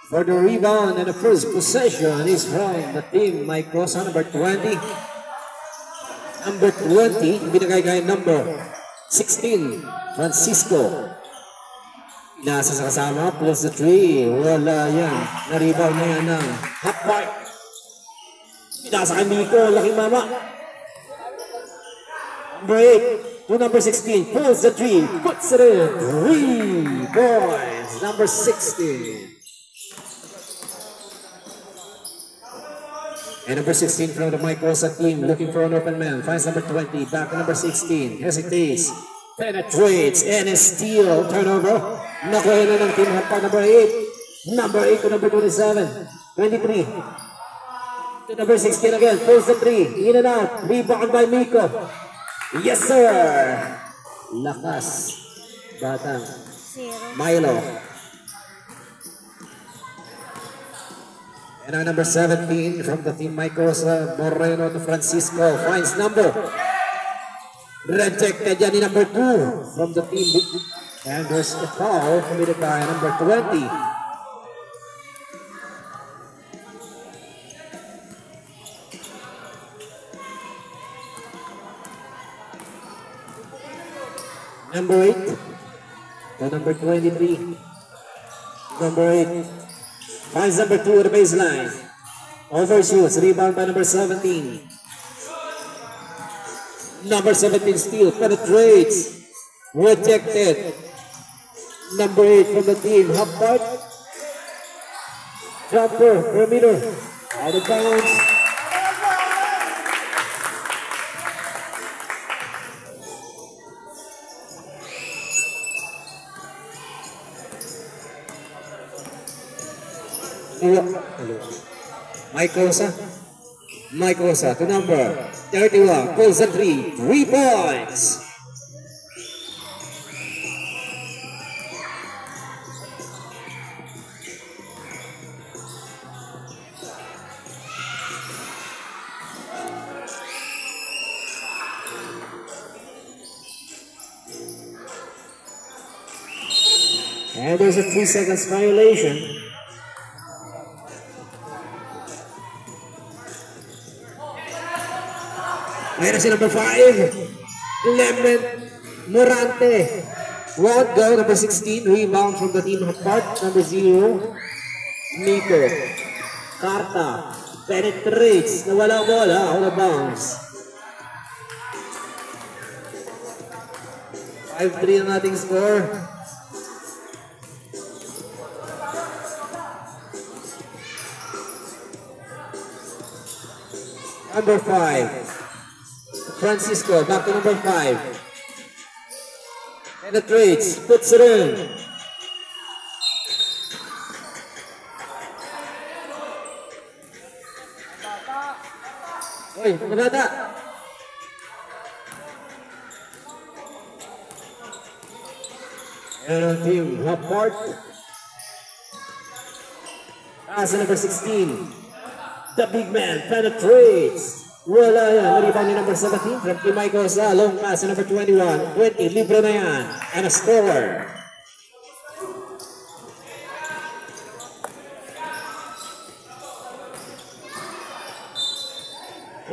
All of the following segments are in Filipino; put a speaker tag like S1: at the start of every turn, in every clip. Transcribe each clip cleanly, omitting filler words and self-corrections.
S1: for the rebound, and the first possession is from the team Mike Rosa, number 20. Number 20, binigay kay number 16, Francisco. Nasa sa kasama, pulls the tree. Wala yan. Na-rebound na yan ng half court. Nasa kay Miko, laking mama. Number 8 to number 16, pulls the tree, puts it in. 3 points. Number 16. And number 16 from the Mike Rosa team, looking for an open man. Finds number 20, back to number 16. Hesitates, penetrates, and a steal. Turnover. Nakuha na ng team hampa number 8. Number 8 to number 27. 23. To number 16 again. Pulls the 3. In and out. Rebound by Miko. Yes, sir. Lakas. Batang. Milo. And our number 17 from the team Mike Rosa, Moreno to Francisco, finds number. Rejected yan ni number 2 from the team. And there's a foul committed by number 20. Number 8 to number 23. Number 8. Finds number 2 at the baseline. Overshoots. Rebound by number 17. Number 17 steal. Penetrates. Rejected. Number 8 from the team. Half court. Jumper. Perimeter. Out of bounds. Mike Rosa to number 31, pulls the 3 points. And there's a 3 seconds violation. Mayroon si number 5, Clement Morante. Won't go, number 16, rebound from the team apart. Number 0, Nico. Carta, penetrates, nawala bola, out of bounds. 5-3 ang ating score. Number 5. Francisco, back to number 5. Penetrates, puts it in. Oy, bata. And on team, Laporte. Pass number 16. The big man penetrates. Wala yan. Rebound ni number 17 from Team Mike Rosa. Long pass number 21. 20. Libre na yan. And a score.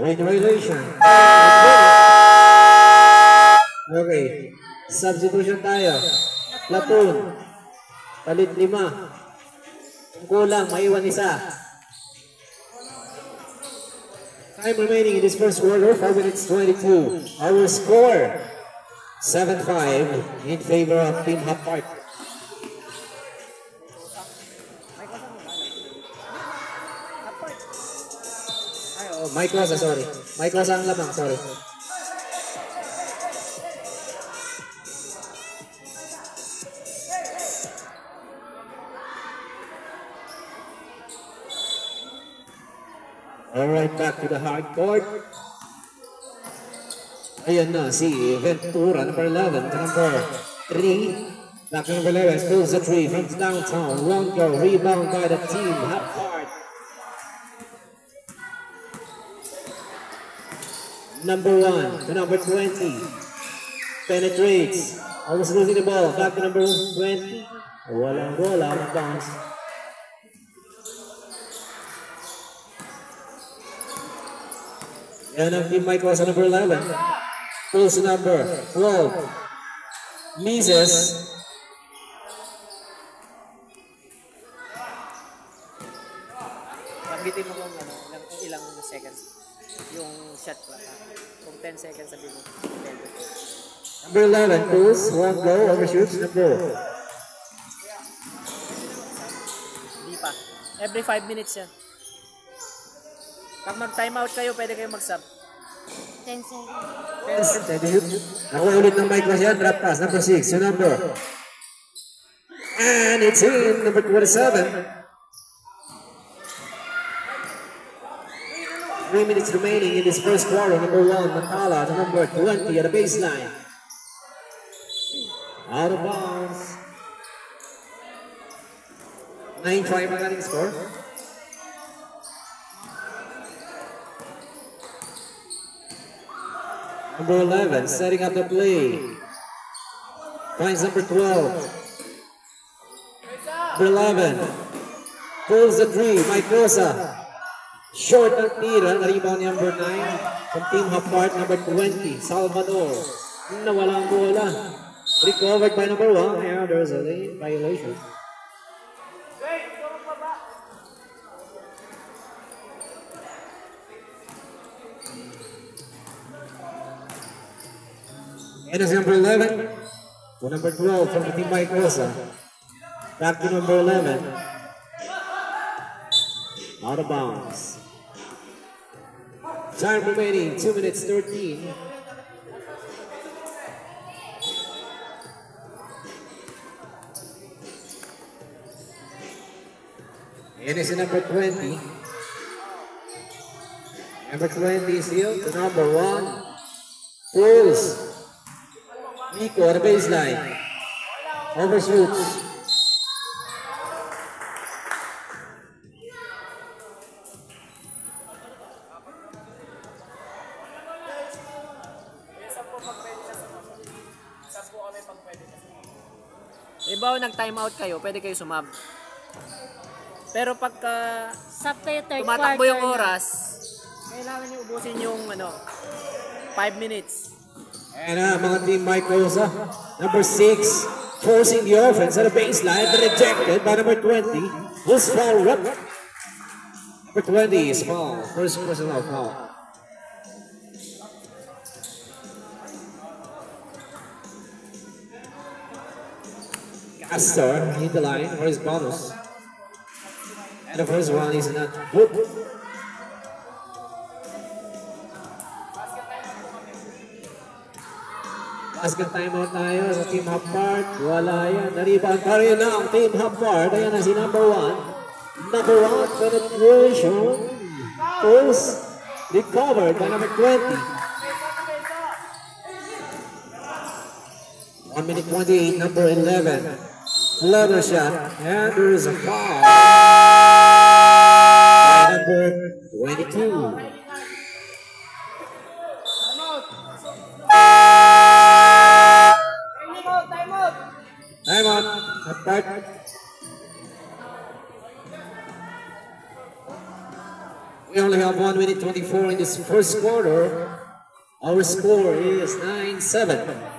S1: Regulation. Okay. Substitution tayo. Platoon. Palit 5. Kung kulang, maiwan isa. Time remaining in this first quarter, 4 minutes 22. Our score, 7-5 in favor of Team Hapart. Mike Rosa, sorry. Mike Rosa ang lamang, sorry. Alright, back to the hard court. Ayan na si Ventura, number 11 to number 3. Back to number 11, pulls the 3 from downtown. Won't go, rebound by the team, half court. Number 1 to number 20. Penetrates. Almost losing the ball. Back to number 20. Walang bola, out of bounds. Yan ang Team Michael sa number 11. Pulls number 12. Misses.
S2: Pagbitin mo kung ano, ilang seconds yung shot ko. Kung 10 seconds sabi mo.
S1: Number 11 pulls, 1 go, overshoots, number.
S2: Hindi pa. Every 5 minutes yan. Pag mag-time out kayo, pwede kayo mag-sub.
S3: 10 seconds.
S1: Nakuha ulit ng Michael yan, drop pass, number 6, yung number. And it's in, number 27. 3 minutes remaining in this first quarter. Number 1, Matala to number 20 at the baseline. Out of bounds. 9-5 ang ating score. Number 11 setting up the play. Finds number 12. Number 11 pulls the three. Mike Rosa. Short ang tira. Rebound number 9 from Team Hapart. Number 20, Salvador. Nawala ang bola. Recovered by number 1. Yeah, there's a lane violation. And it's number 11 to number 12 from the Team Mike Rosa. Back to number 11. Out of bounds. Time remaining, 2 minutes 13. And it's number 20. Number 20 is still to number 1. Pulls. Nico on the baseline. Overshoots.
S2: Diba nag-time out kayo, pwede kayo sumab. Pero pagka
S3: Sub kayo third
S2: tumatakbo yung
S3: quarter.
S2: oras, kailangan nyo ubusin yung 5 minutes.
S1: And mga Team Mike Rosa, number 6, forcing the offense at the baseline, but rejected by number 20, who's foul up. Number 20 is foul, first personal foul. Castor hit the line for his bonus. And the first one is not good. Basket timeout tayo sa Team Hapart. Wala yan. Naribang pa rin ang Team Hapart. Ayan na si number 1. Number 1 penetration. Pulls. Recovered by number 20. 1 minute 28, number 11. Leather shot. And there is a foul. By number 22. Time out. Apart. We only have 1 minute 24 in this first quarter. Our score is 9-7.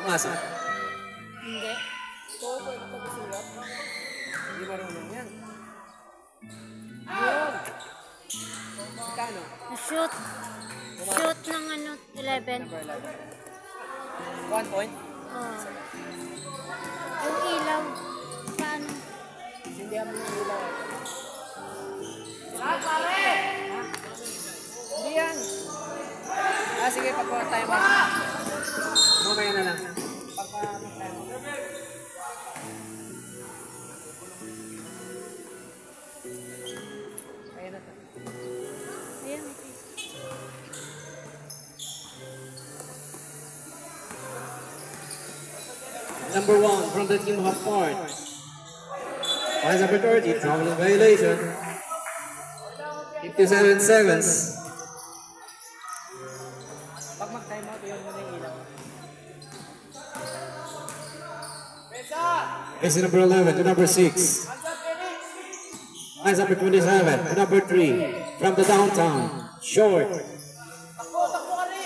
S1: Pumasok.
S3: Hindi.
S2: Hindi marunong yan. Yun. Kano?
S3: Shoot. Shoot ng 11.
S2: Number 11. 1 point?
S3: Oh. Yung ilaw. Paano?
S2: Hindi mo yung ilaw. Hindi yan. Sige, pagka-time out. Mamaya na lang. Pagka-time out.
S1: number 1 from the team half court. Finds number 30, traveling violation. 57 seconds.
S2: Pag mag-time out, yun muna yung ilaw.
S1: It's number 11 to number 6. Finds number 27 to number 3 from the downtown. Short.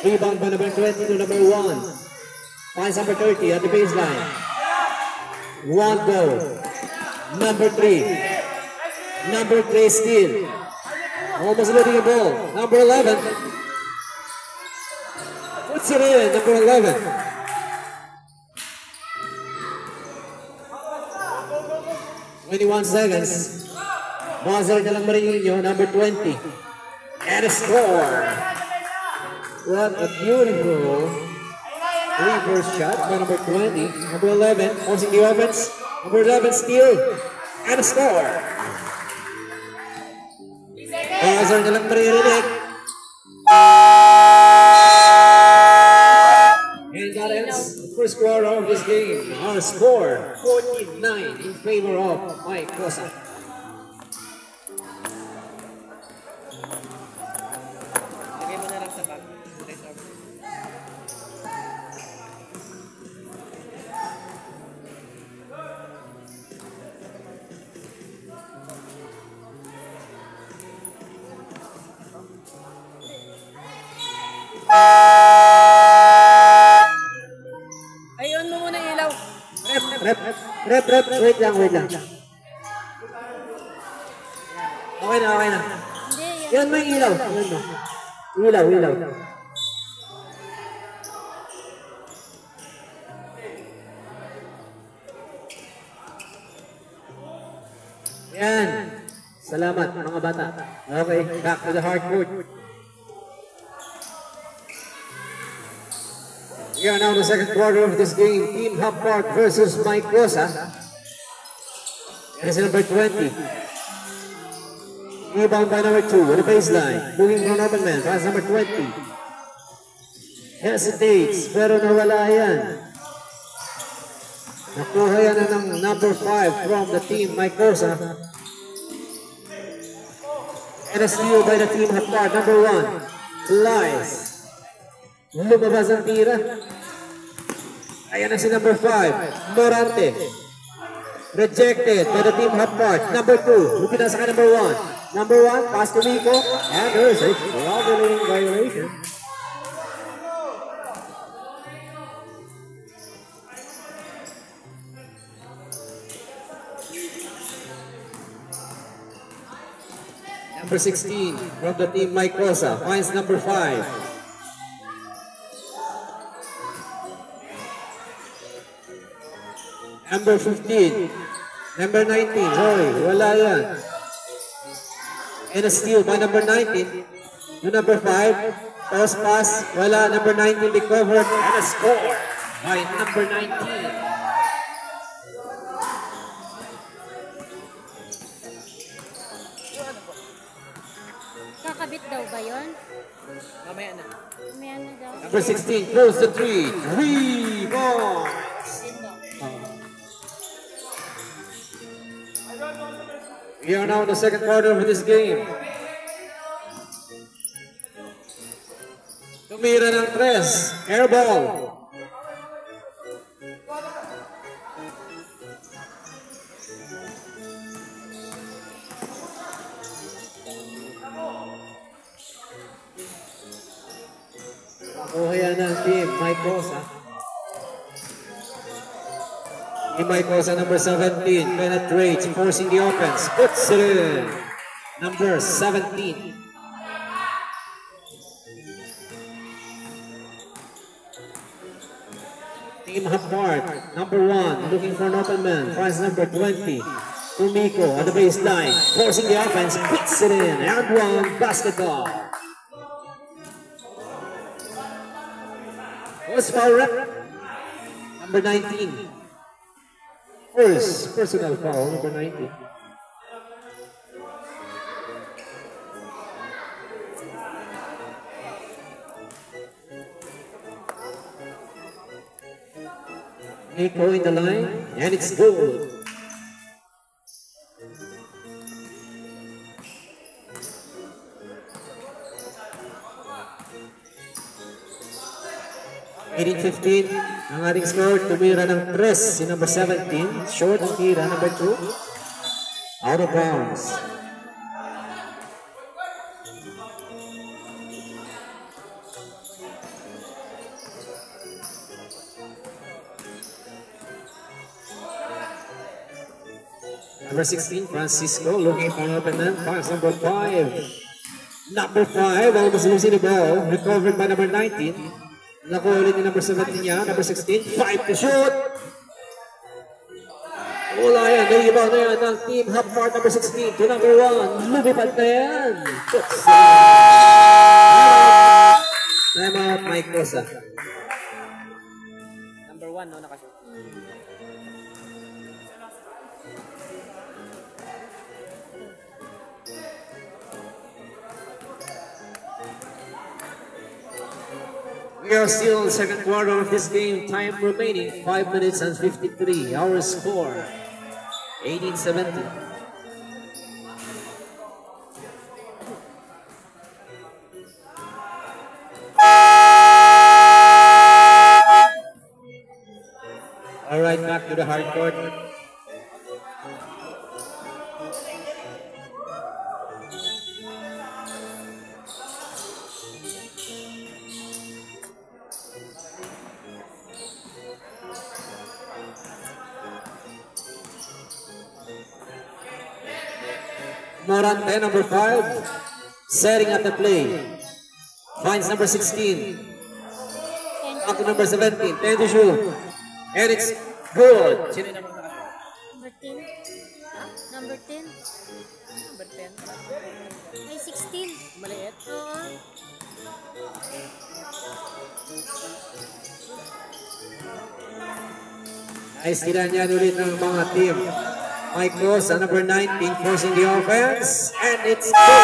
S1: Rebound by number 20 to number 1. Finds number 30 at the baseline. One go. Number 3. Number 3 steal. Almost losing the ball. Number 11. Puts it in. Number 11. "21 seconds. Buzzer na lang Marino, number 20. And a score. What a beautiful reverse shot by number 20. Number 11, forcing the offense. Number 11, steal. And a score. Buzzer na lang maririnig. And that ends the first quarter of this game. Our score, 49 in favor of Mike Cosa.
S2: Lagay mo na lang sa bag. Rest of. Ayun mo muna yung ilaw.
S1: Rep, wait lang. Okay na.
S3: Hindi,
S1: Yan
S3: yan.
S1: mo yung ilaw. Yan mo. Ilaw. Yan. Salamat mga bata. Okay, back to the hard court. We are now in the second quarter of this game. Team Hub Park versus Mike Rosa. It is number 20. Rebound by number 2 with the baseline. Moving from open man. Pass number 20. Hesitates, pero nawala yan. Nakuha yan ng number 5 from the team Mike Rosa. And a steal by the team Hub Park. Number 1. Flies. Lumabas ang tira. Ayan na si number 5, Morante. Rejected by the team Hub Park. Number 2, lupit na sa number 1. Number 1, pass to Rico. And there's a traveling violation. Number 16 from the team Mike Rosa finds number 5. Number 15. Number 19. Sorry, wala yan. And a steal by number 19. To number 5. Toss pass. Wala. Number 19 recovered. And a score by number 19.
S3: Kakabit daw ba yun?
S2: Mamaya na.
S3: May ano daw?
S1: Number 16 throws the 3. 3 points. We are now in the second quarter of this game. Tumira ng 3. Air ball. Nakuha yan ng team Mike Cosa. Team Mike Cosa, number 17, penetrates, forcing the offense, puts it in. Number 17. Team Hapart, number 1, looking for an open man, finds number 20. Kumiko at the baseline, forcing the offense, puts it in, and one basketball. What's foul rep? Number 19. First personal foul, number 19. Nico in the line, and it's good. Eighteen 15 ang ating score. Tumira ng 3 si number 17. Short ang tira, number 2. Out of bounds. Number 16, Francisco, looking for an open man. Pass number 5. Number 5, almost losing the ball. Recovered by number 19. Nakuha ulit ni number 17 niya. Number 16, 5 to shoot. Wala yan. Naiibaw na yan ng team half court number 16 to number 1. Lumipad na yan. Time out, Mike Cosa.
S2: Number 1, no, nakashoot.
S1: We are still in the second quarter of this game. Time remaining 5 minutes and 53. Our score 18-17. All right, back to the hard court. Morante, number 5, setting up the play. Finds number 16. Up to number 17. 10 to shoot. And it's good.
S2: Sino yung number nakashoot?
S3: Number 10. Number 10.
S2: Number 10.
S3: May 16.
S2: Maliit.
S3: Oo.
S1: Nice tira niyan ulit ng mga team. Mike Cosa, number 19, forcing the offense. And it's good.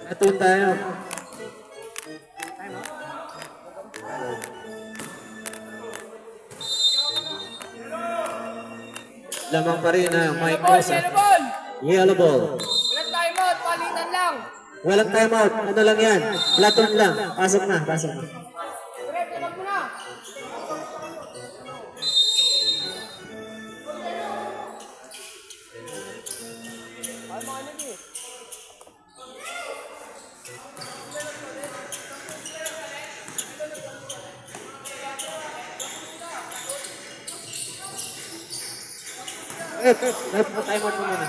S1: Natun tayo.
S2: Time out.
S1: Lamang pa rin na Mike Cosa. Yellow ball.
S2: Walang time out, palitan lang.
S1: Walang timeout. Ano lang yan? Platon lang. Pasok na. Pasok na. Timeout mo muna.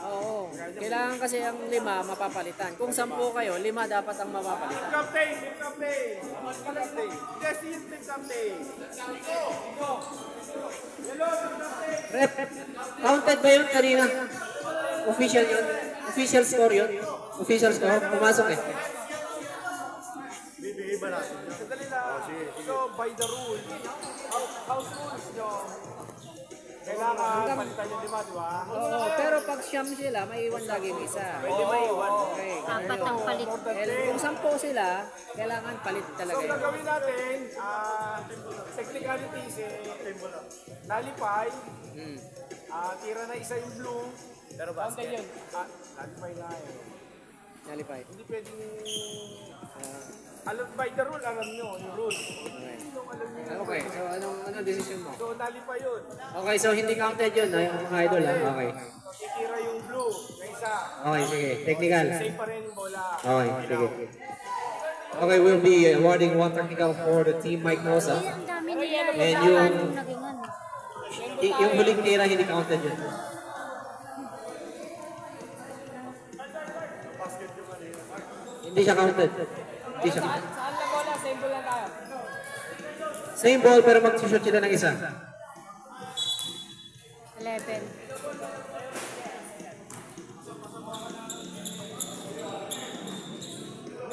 S2: Oo. Kailangan kasi ang 5 mapapalitan. Kung 10 kayo, 5 dapat ang mapapalitan.
S1: Rep, counted ba yun kanina? Official yun? Official score yun? Official score? Pumasok eh.
S4: Bibigay ba natin? Sandali lang. So, by the rule, house rules nyo, kailangan palitan yung 5, di ba?
S2: Oo, pero pag siyam sila, may iwan lagi yung isa.
S4: Pwede ba iwan?
S2: Okay.
S3: Apat ang palit.
S2: Kung 10 sila, kailangan palit talaga
S4: So,
S2: yun.
S4: gagawin natin, technicalities nalipay, tira na isa yung blue, pero basket. Yun? Nalipay na eh.
S2: Nalipay.
S4: Hindi pwedeng, alam by the rule, alam nyo, yung rule.
S2: Okay.
S4: Yung alam nyo.
S2: Okay, so anong decision mo?
S4: So, nalipay yun.
S1: Okay, so hindi counted yun, mga idol ha? Okay.
S4: Titira yung blue, na isa.
S1: Okay, sige. Technical.
S4: Same pa rin yung bola.
S1: Okay, sige. Okay, we'll be awarding 1 technical for the team Mike Mosa.
S3: Ang dami nila.
S1: And yung,
S3: Naging ano.
S1: yung huling tira, hindi counted yun. Hindi siya counted. Hindi siya counted.
S2: Saan lang bola? Same ball lang tayo.
S1: Same ball pero mag-shoot sila ng isa.
S3: 11.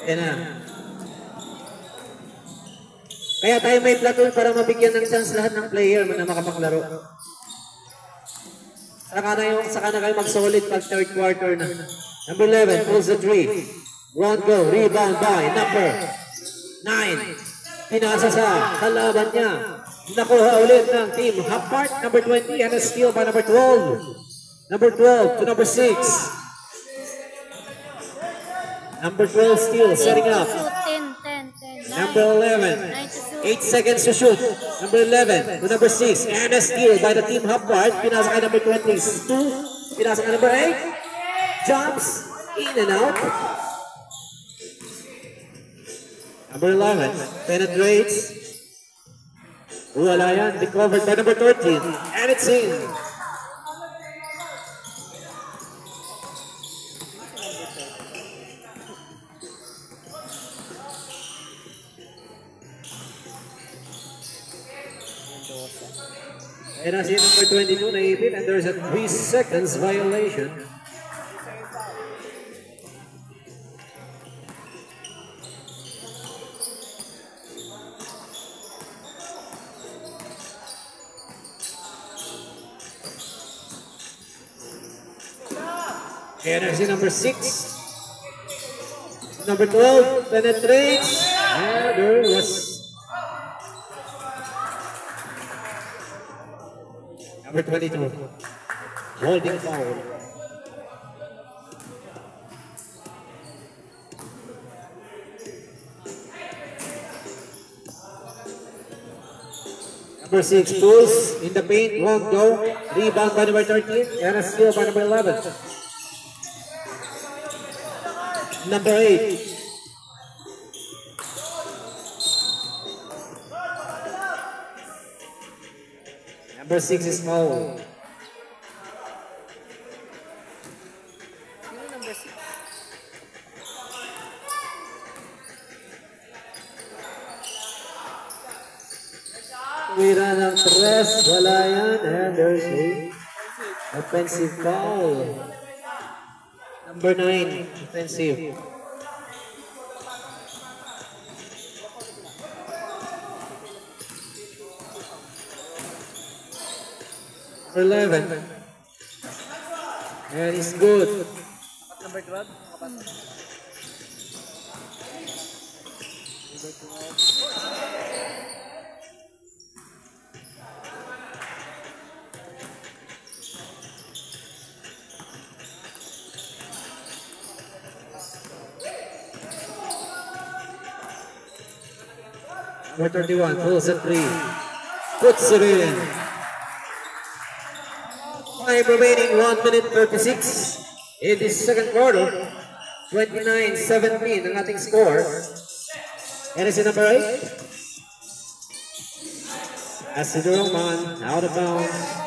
S1: Yan na. Kaya tayo may platoon para mabigyan ng chance lahat ng player na makapaglaro. Saka na kayo mag-solid pag third quarter na. Number 11, pulls the 3. Round go, rebound by number 9. Pinasa sa kalaban niya. Nakuha ulit ng team Hapart, number 20, and a steal by number 12. Number 12 to number 6. Number 12 steal, setting up.
S3: Shoot, 10.
S1: Number 11, 8 seconds to shoot. Number 11 to number 6, and a steal by the team Hapart. Pinasa kay number 22. Pinasa kay number 8. Jumps in and out. Number 11 penetrates. Wala yan. Recovered by number 13. And it's in. And as in number 22 naipit, and there's a 3 seconds violation. And as in number 6, number 12 penetrates, and there was number 22, holding foul. Number 6 pulls in the paint, won't go. Rebound by number 13, and a steal by number 11. Number 8. Number 6 is foul. Tuwira ng 3, wala yan. And there's a offensive foul. Number 9, offensive. Number 11. And it's good.
S2: Number 12.
S1: Number 31 pulls a 3. Puts it in. Time remaining 1 minute 36 in the second quarter. 29-17 ang ating score. And it's in number 8. Asido Roman out of bounds.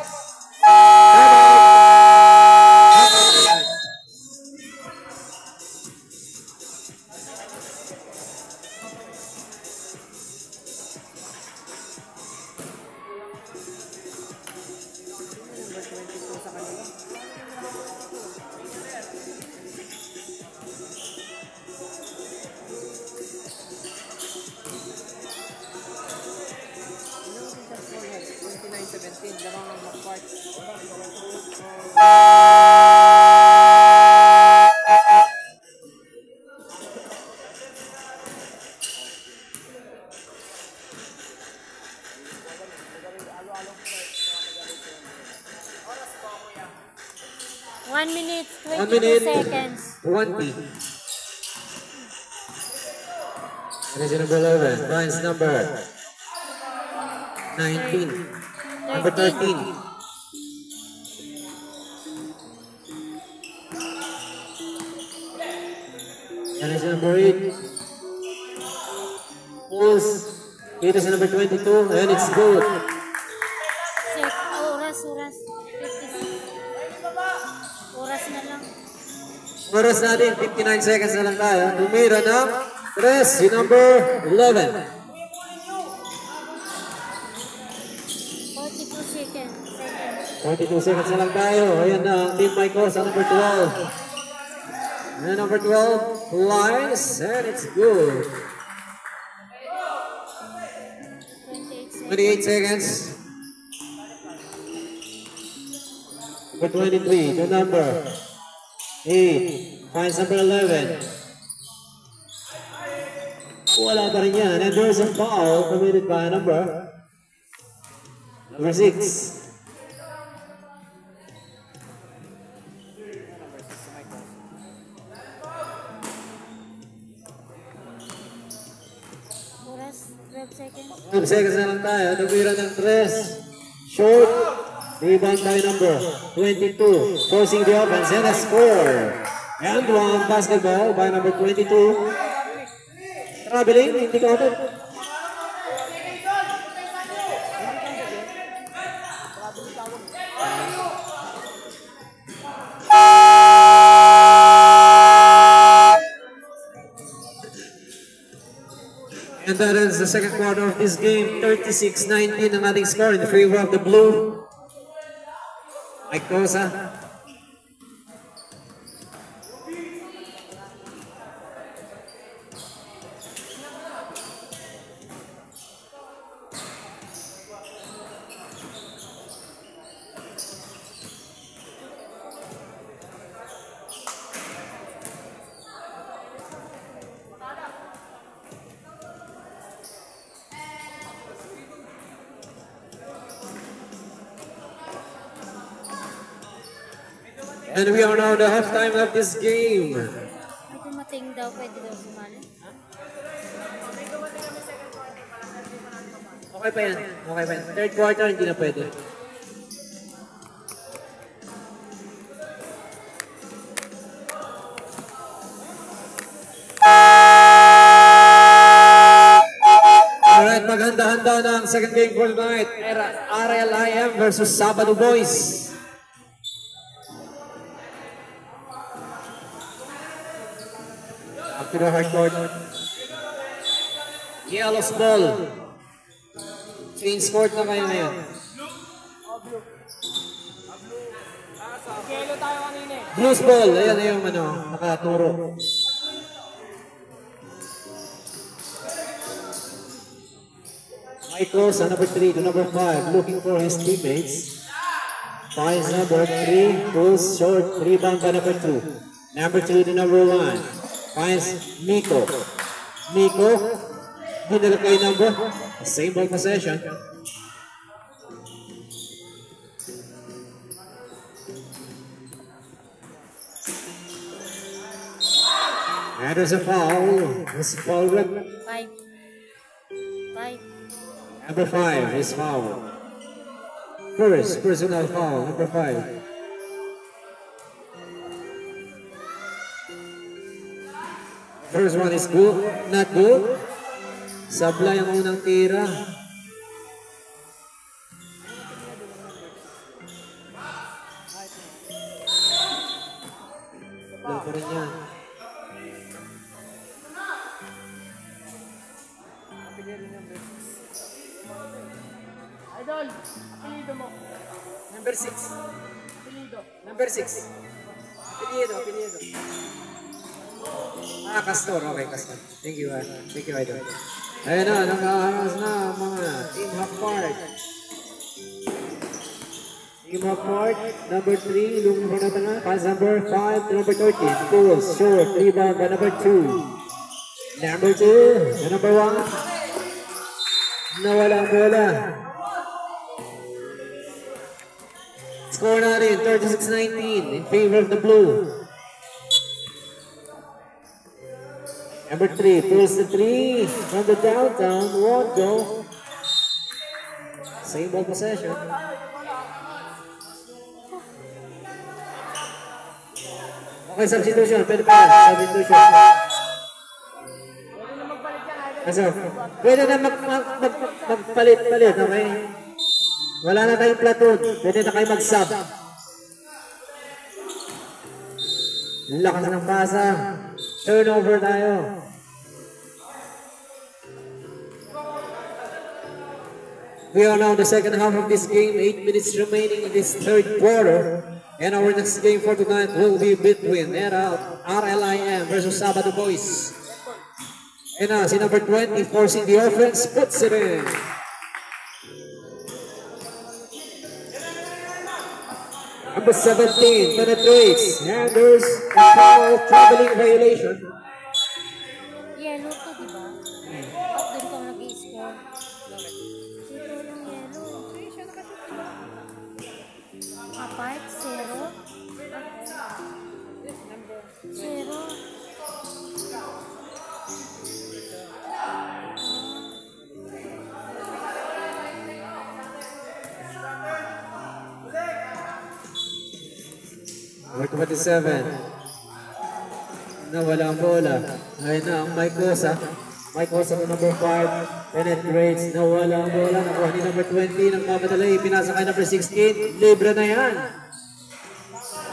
S3: One minute,
S1: 1
S3: 22
S1: minute
S3: seconds.
S1: 20. And it's in number 11. Finds number 19. Number 13. And it's number 8. Pulls. It is number 22. And it's good.
S3: Oras. 56. Oras na lang.
S1: Oras natin, 59 seconds na lang tayo. Tumira ng 3, si number 11.
S3: 42 seconds.
S1: 42 seconds na lang tayo. Ayan na ang Team Michael sa number 12. And number 12 flies, and it's good. 28 seconds. Number 23 to number 8. Finds number 11. Wala pa rin yan. And there's a foul committed by number 6.
S3: Oras, 12 seconds.
S1: 12 seconds na lang tayo. Tumira ng 3. Short. Rebound by number 22. Forcing the offense and a score. And one basketball by number 22. Traveling, hindi ka open. And that is the second quarter of this game. 36-19 ang ating score in the favor of the blue. Mike Cosa. And we are now the halftime of this game.
S3: May dumating daw, pwede daw sumali.
S1: Okay pa yan. Okay pa yan. Third quarter, hindi na pwede. Alright, maghanda-handa na ang second game for tonight. RLIM versus Sabado Boys. Up to the hard court. Yellow's ball. Change court na kayo ngayon.
S2: Yelo tayo kanina eh.
S1: Blues ball. Ayan na yung nakaturo. Michael sa number 3 to number 5. Looking for his teammates. Finds number 3. Pulls short. Rebound by number 2. Number 2 to number 1. Finds Miko. Miko, dinala kay number. Same ball possession. And there's a foul. It's a foul.
S3: 5. 5.
S1: Number 5 is foul. First personal foul, number 5. First one is good, not good. Sablay ang unang tira. Sablay pa rin yan.
S2: Idol, apelido mo.
S1: Number 6.
S2: Apelido.
S1: Number 6. Apelyido. Castor. Okay, Castor. Thank you, Idol. Ayan na, nakaharas na mga Team Half-Part. Team Half-Part, number 3, looking for natin nga. Pass number 5 to number 13. Pulls, short, rebound by number 2. Number 2, to number 1. Nawala ang bola. Score natin, 36-19 in favor of the blue. Number 3 pulls the 3 from the downtown, won't go. Same ball possession. Okay, substitution. Pwede pa yan. Substitution. Pwede na magpalit-palit, okay? Wala na tayong platoon. Pwede na kayo mag-sub. Lakas ng pasa. Turnover tayo. We are now in the second half of this game. 8 minutes remaining in this third quarter. And our next game for tonight will be between RLIM versus Sabado Boys. And si number 20 forcing the offense, puts it in. Number 17 penetrates. And there's a foul traveling violation.
S3: Yellow to, di ba? Pag doon ka nag-i-score. Dito yung yellow. Apart, zero. Zero.
S1: Number 27. Nawala ang bola. Ayun na ang Mike Cosa. Mike Cosa na number 5. Penetrates. Nawala ang bola. Nakuha ni number 20. Nagmamadali. Pinasa kay number 16. Libre na yan.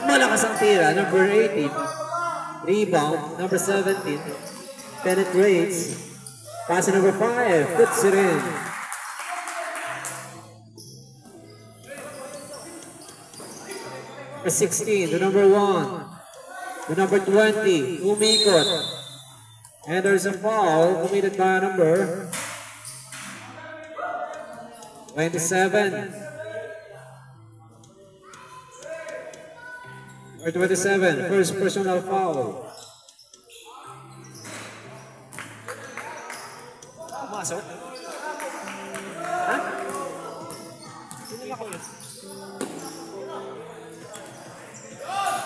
S1: Malakas ang tira. Number 18. Rebound. Number 17. Penetrates. Pass number 5. Puts it in. Number 16 to number 1 to number 20, umikot. And there's a foul committed by number 27. Number 27, first personal foul. Pumasok? Ha? Sino na ko yun?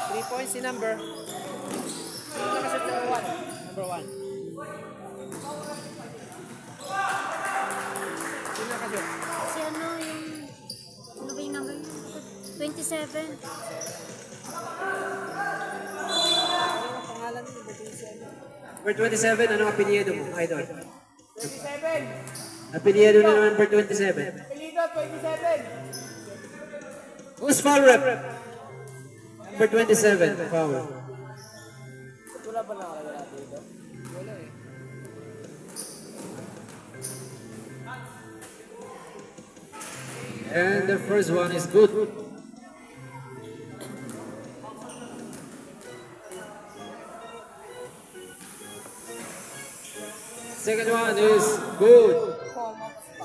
S2: 3 points si number. Sino na kasi number 1? Number 1. Sino na kasi?
S3: Si ano yung... Ano ba yung number? 27.
S2: Ano ang pangalan ni number 27?
S1: Number 27, anong apelyido mo, idol?
S4: 27.
S1: Apelyido na number 27.
S4: Pilido, 27.
S1: Who's foul rep? Number 27, foul.
S2: Wala ba nakalala dito? Wala eh.
S1: And the first one is good. Second one is good.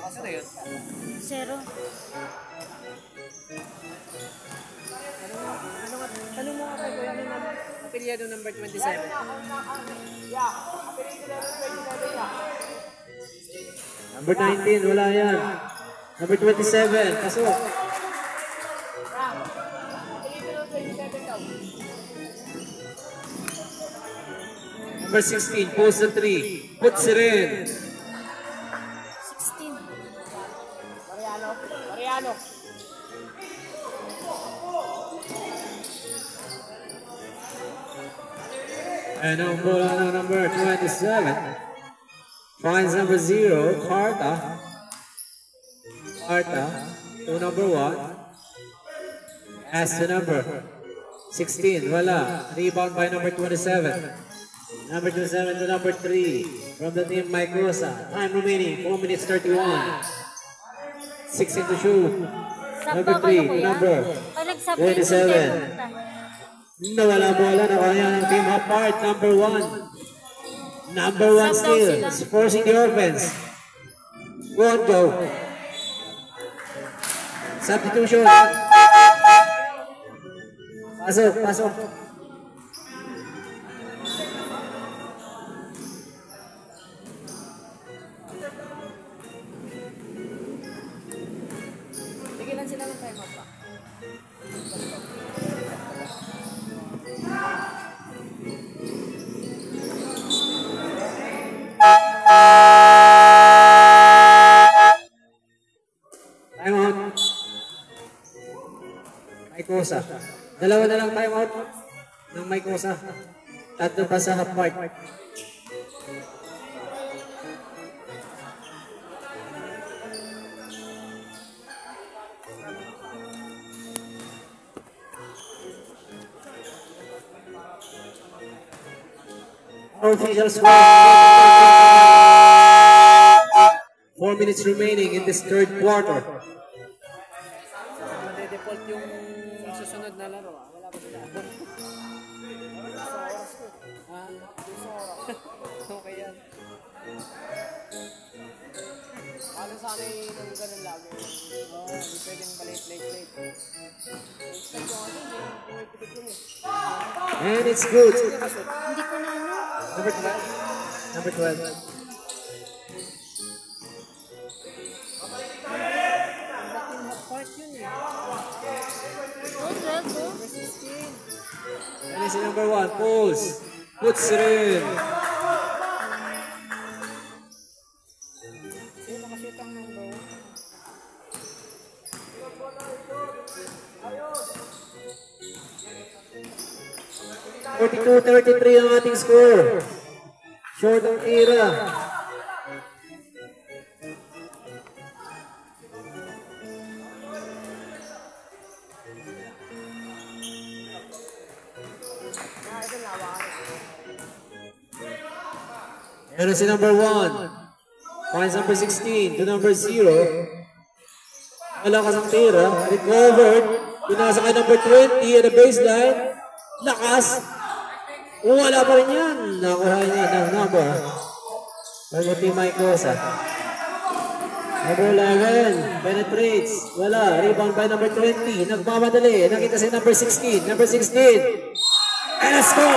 S2: Ano yun?
S3: Zero.
S2: Tanong mo nga kay Kuya, ano naman? Apelyado number 27.
S1: Number 19, wala yan. Number 27, pasok. Number 16, pulls the 3. Puts it in.
S3: 16.
S4: Mariano.
S1: And ang bola ng number 27 finds number 0, Carta. Carta to number 1. As to number 16, wala. Rebound by number 27. Number 27 to number 3 from the team Mike Rosa. Time remaining, 4 minutes 31. 16 to shoot. Number 3 to number
S3: Pag nag-submit
S1: 27. Nawala bola na kaya ng team apart. Number 1. Number 1 still. Is forcing the offense. Go on, go. Substitution. Pasok, pasok.
S2: Tigilan sila ng time out pa.
S1: Time out. Mike Rosa. Dalawa na lang time out ng Mike Rosa. Tatlo pa sa half part. Our official score. 4 minutes remaining in this third quarter.
S2: Made-default yung susunod na laro. Wala ba sila? Sa oras ko. Ha? Sa oras. Okay yan. Ano sana yung ganun lagi? Oo, hindi pwedeng late. Late yung ano,
S1: And it's good.
S3: Hindi ko na ano.
S1: Number 12. Number 12.
S2: Team Hot Park yun eh.
S3: Oh, 12 oh.
S2: Number 16.
S1: And it's number 1. Pulls. Puts rin.
S2: Sino nakashoot ang number 1?
S1: 42-33 ang ating score. Short ang tira. Meron si number 1. Finds number 16 to number 0. Malakas ang tira. Recovered. Pinasa kay number 20 at the baseline. Lakas. Wala pa rin yan. Nakuha niya ng number. Pagod ni Mike Cosa. Number 11. Penetrates. Wala. Rebound by number 20. Nagmamadali. Nakita si number 16. Number 16. And a score!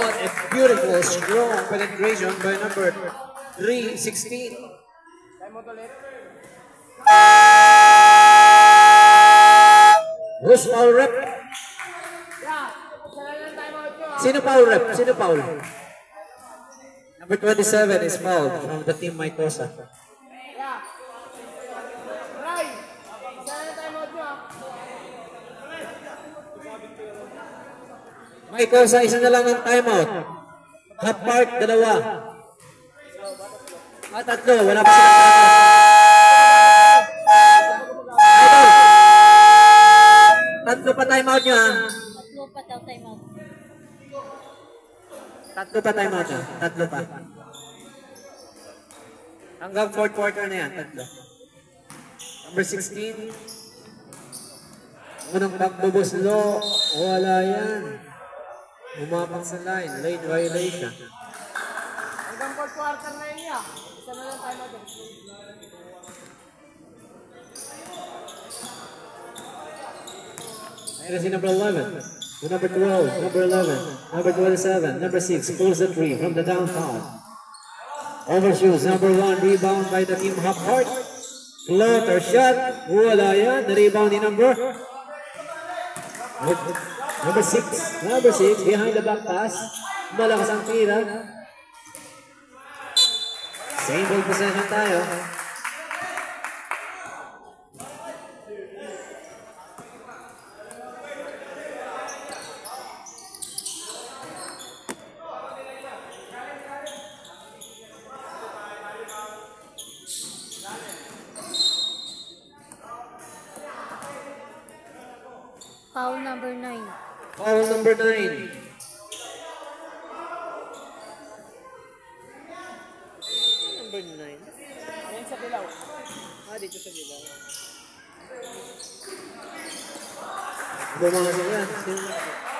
S1: What a beautiful, strong penetration by number 316. Who's foul rep? Sino foul rep? Sino foul? Number 27 is fouled from the team Mike Cosa. Mike Cosa, isa na lang ang timeout. Half part, dalawa. Tatlo, wala pa silang timeout. Idol! Tatlo pa timeout nyo ha.
S3: Tatlo pa daw time out.
S1: Tatlo pa timeout nyo. Tatlo pa. Hanggang fourth quarter na yan, tatlo. Number 16. Unang pagbubuslo, wala yan. Umapang sa line, late violation.
S2: Hanggang 4th quarter na yun niya. Isa na lang tayo natin.
S1: Ayun si number 11, to number 12, number 11, number 27, number 6, pulls the three from the downtown. Overshoots, number 1, rebound by the team half court. Floater shot, wala yan. The rebound ni number 6, behind the back pass. Malakas ang tira. Same ball possession tayo.
S3: Foul number 9.
S1: Foul number 9.
S2: Number 9. Ayan sa Bilaw. Dito sa Bilaw.
S1: Bumanga yan.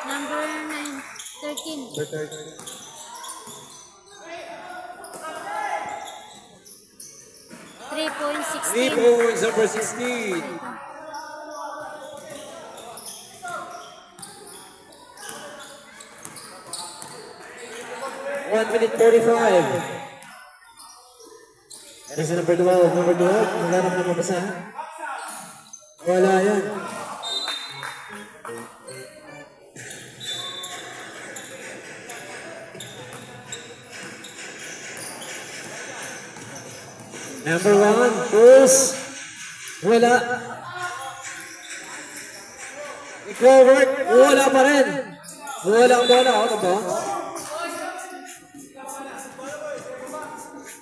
S3: Number 9. 13.
S1: Number 13. 3
S3: 3.16.
S1: points, number 16. One minute 45. Yan si number 12. Number 12, naghanap na mabasa. Wala yan. Number 1, pulls. Wala. Recovered. Wala pa rin. Wala ang bola. Ano ba?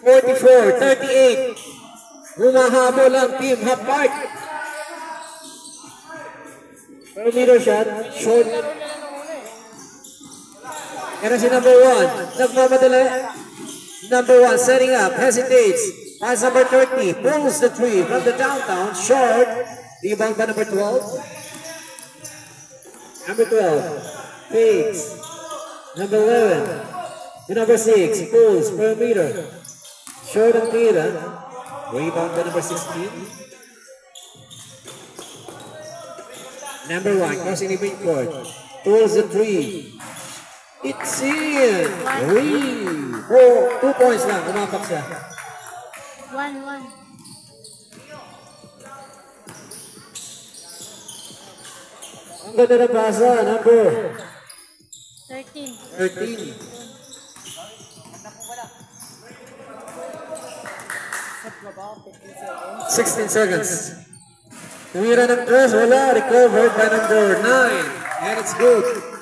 S1: 44-38. Humahabol ang team half part. Perimeter shot. Short. Pero si number 1. Nagmamadali. Number 1 setting up. Hesitates. Pass number 30. Pulls the three from the downtown. Short. Rebound by number 12. Number 12. Fakes. Number 11. To number 6. Pulls. Perimeter. Short ang tira. Rebound by number 16. Number 1, crossing the midcourt. Pulls the three. It's in! 2 points lang, umapak siya.
S3: 1-1.
S1: Ang ganda na pasa, number
S3: 13.
S1: 13. 16 seconds. Tumira ng cross, wala. Recovered by number 9. And it's good.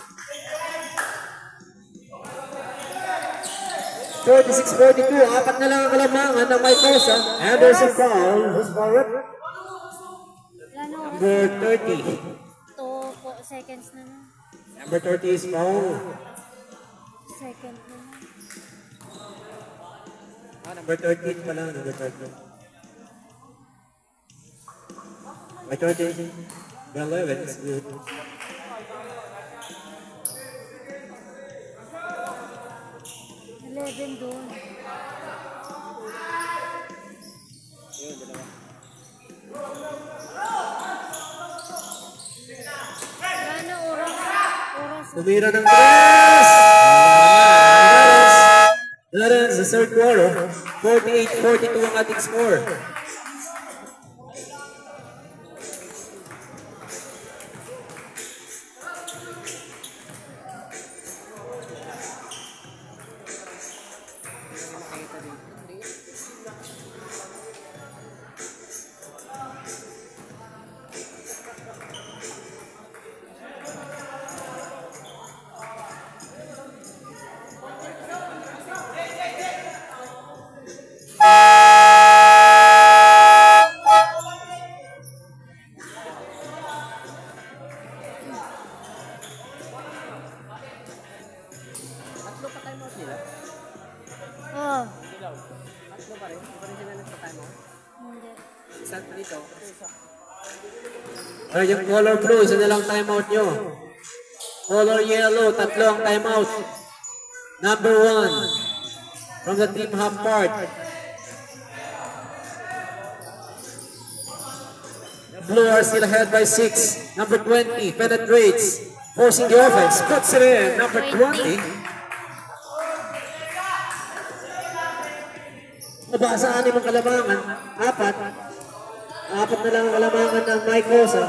S1: 46-42. Apat na lang ang kalamangan ng Mycosa. And there's a foul. Who's foul?
S3: Wala na oras.
S1: Number 30.
S3: 2 seconds na na.
S1: Number 30 is foul.
S3: Second na na.
S1: Number 13 pala. Number 13. By 13. By 11. It's good.
S3: Doon. Wala na oras.
S1: Tumira ng tres! That ends the third quarter. 48-42 ang ating score.
S3: Oh.
S2: Tatlo pa rin? Hindi pa rin sila nagpa-timeout?
S3: Hindi.
S2: Isa dito?
S1: Ay, yung color blue, isa na lang timeout nyo. Color yellow, tatlo ang timeout. Number 1 from the team half part. The blue are still ahead by 6. Number 20 penetrates, forcing the offense. Puts it in. Number 20. Nabasa 6 ang kalamangan. 4 na lang ang kalamangan ng Mycosa.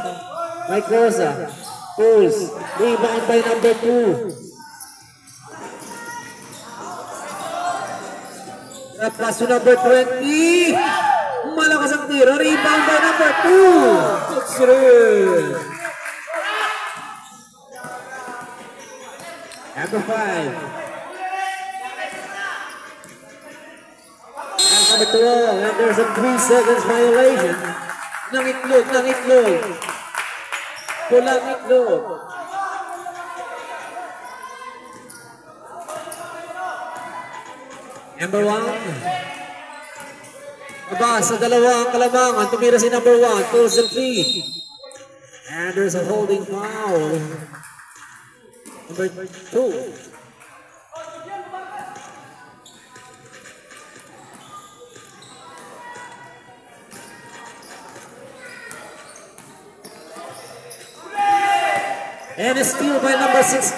S1: Mycosa pulls. Rebound by number 2. Pass to number 20. Malakas ang tiro. Rebound by number 2. Puts it in. Number 5. Number 12, and there's a 3 seconds violation. Nangitlog. Pulang itlog. Number 1. Aba, sa dalawang kalamangan, tumira si number 1, pulls the 3. And there's a holding foul. Number 2. And a steal by number 16.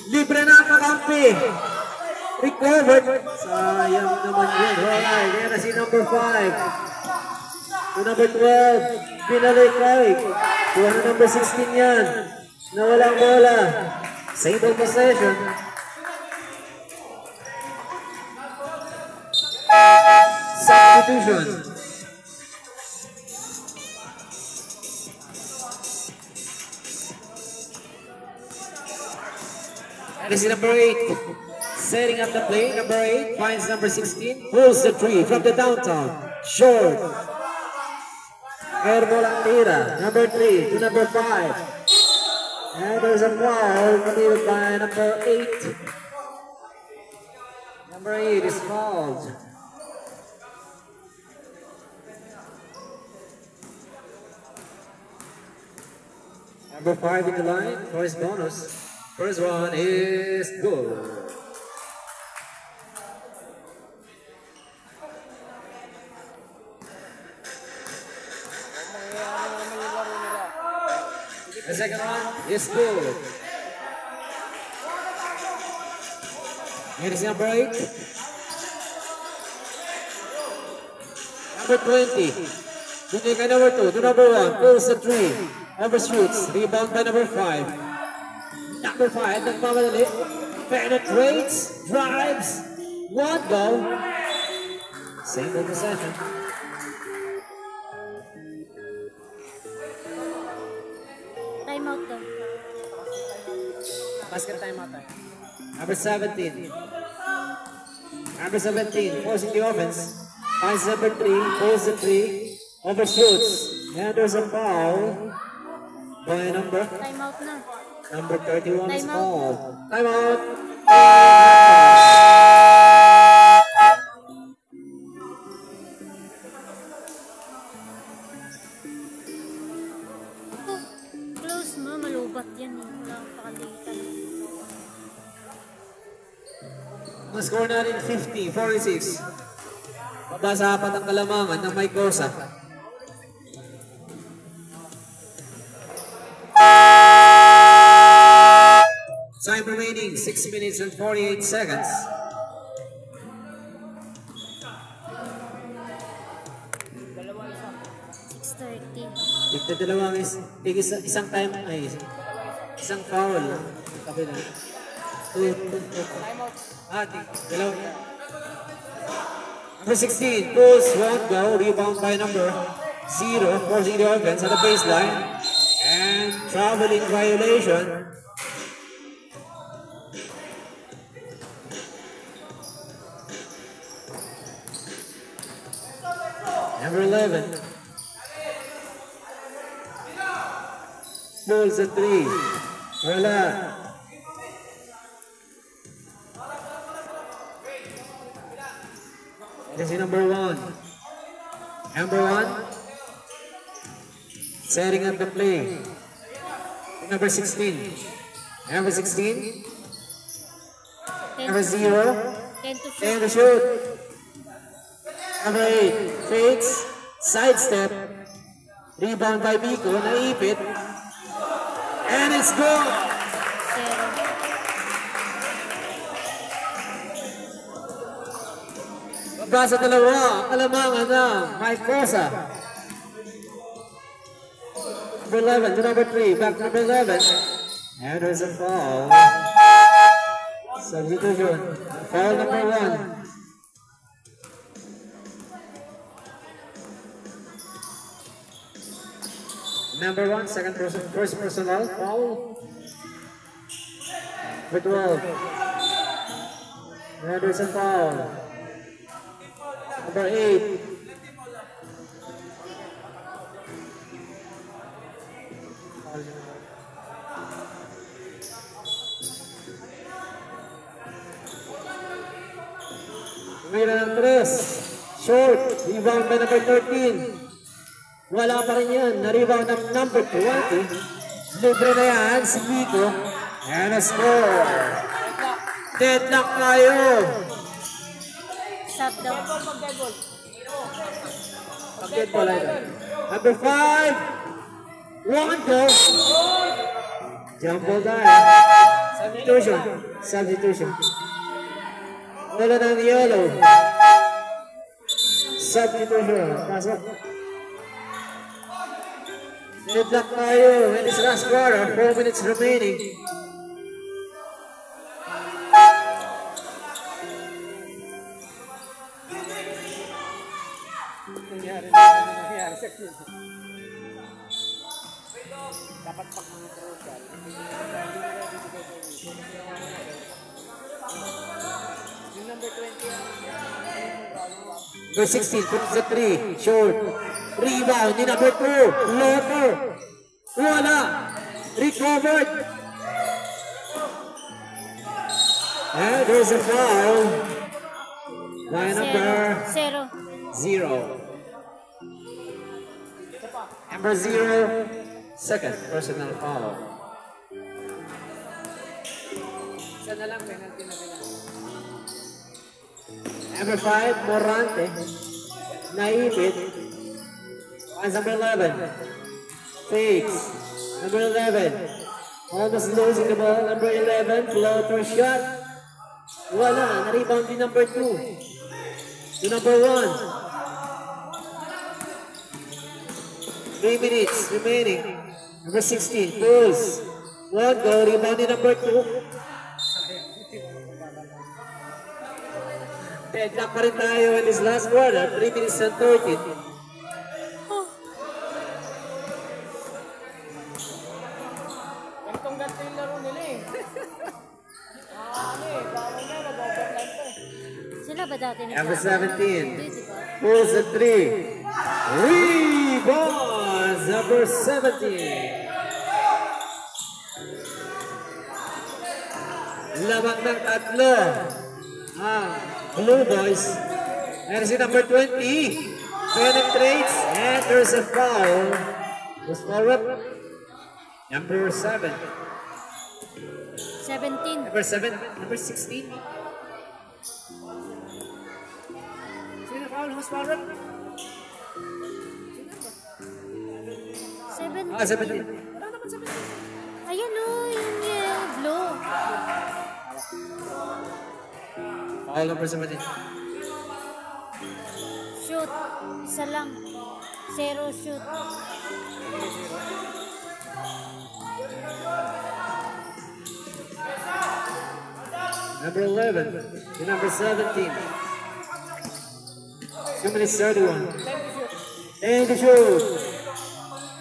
S1: Libre na ang kakampi. Recovered. Sayang naman yun. Alright, yan na si number 5. To number 12. Pinalikay. Kuha na number 16 yan. Nawalang bola. Single possession. Substitution. This is number 8. Setting up the play. Number 8 finds number 16. Pulls the 3 from the downtown. Short. Air ball ang tira. Number 3 to number 5. And there's a foul committed by number 8. Number 8 is fouled. Number 5 in the line for his bonus. First one is good. The second one is good. It is number 8. Number 20. Tingin ka number 2 to number 1. Pulls the 3. Overshoots. Rebound by number 5. Number 5. Nagmamadali. Penetrates. Drives. One goal. Single possession.
S3: Time out daw.
S2: Basket time out tayo.
S1: Number 17. Number 17. Forcing the offense. Finds number 3. Pulls the 3. Overshoots. And there's a foul by number
S3: Time out na.
S1: number 31 is
S3: Time out.
S1: fouled. Time out.
S3: Oh, close mo. Malubat yan eh. Wala kang pakalitan.
S1: Ang score natin 50-46. Pabasa apat ang kalamangan ng Mike Gosa. Time remaining 6 minutes and 48 seconds. Tigda dalawang isang time ay isang foul. Kabila. Dalawa. Number 16 pulls, won't go. Rebound by number 0, forcing the offense at the baseline. And traveling violation. Number 11. Pulls the 3. Wala. This is number 1. Number 1. Setting up the play. Number 16. Number 16. Number 0.
S3: 10 to
S1: 10
S3: shoot.
S1: to shoot. Number 8. Fakes. Sidestep. Rebound by Biko. Naipit. And it's good.
S3: 0.
S1: Pabasa dalawa. Kalamangan na Mike Gosa. Number 11 to number 3. Back to number 11. And there's a foul. Substitution. Foul number 1. Number 1, second person, first personal foul. Number 12. And there's a foul. Number 8. Tumira ng 3. Short. Rebound by number 13. Wala pa rin yan. Na-rebound ng number 20. Libre na yan si Biko. And a score. Deadlock tayo.
S3: Stop daw.
S1: Dead ball ito. Number 5. One goal. Jump ball tayo. Substitution. Substitution. Wala ng yellow. Substitution. Pasok. Deadlock tayo in this last quarter. 4 minutes remaining.
S2: Nangyari sa kill. Dapat pag mga trojan. Yung number 20.
S1: Number 16, puts the 3. Short. Rebound ni number 2. Floater. Wala. Recovered. And there's a foul. By number
S3: 0.
S1: 0. Number 0. Second personal foul.
S2: Isa na lang, penalty na nila.
S1: Number 5, Morante. Naipit. Finds number 11. Fakes. Number 11. Almost losing the ball. Number 11, floater shot. Wala. Na-rebound din number 2. To number 1. 3 minutes remaining. Number 16. Pulls. 1 go. Rebound din number 2. Deadlock pa rin tayo in this last quarter. 3 minutes and 13.
S2: Ganto yung laro nila eh. Bawal na, nag-overtime pa eh.
S3: Sila ba dati
S1: Number 17.
S3: Hindi, di ba?
S1: Pulls at 3. Rebounds. Number 17. Lamang ng tatlo. Blue Boys. And si number 20. Penetrates. And there's a foul. Who's forward? Number 7.
S3: 17.
S1: Number 7. Number 16. Sino foul? Who's forward?
S3: 17.
S1: 17.
S3: Ayan o, yung blue.
S1: Foul number 17.
S3: Shoot. Isa lang. 0 shoot.
S1: Number 11. To number 17. 2 minutes 31. 10 to shoot.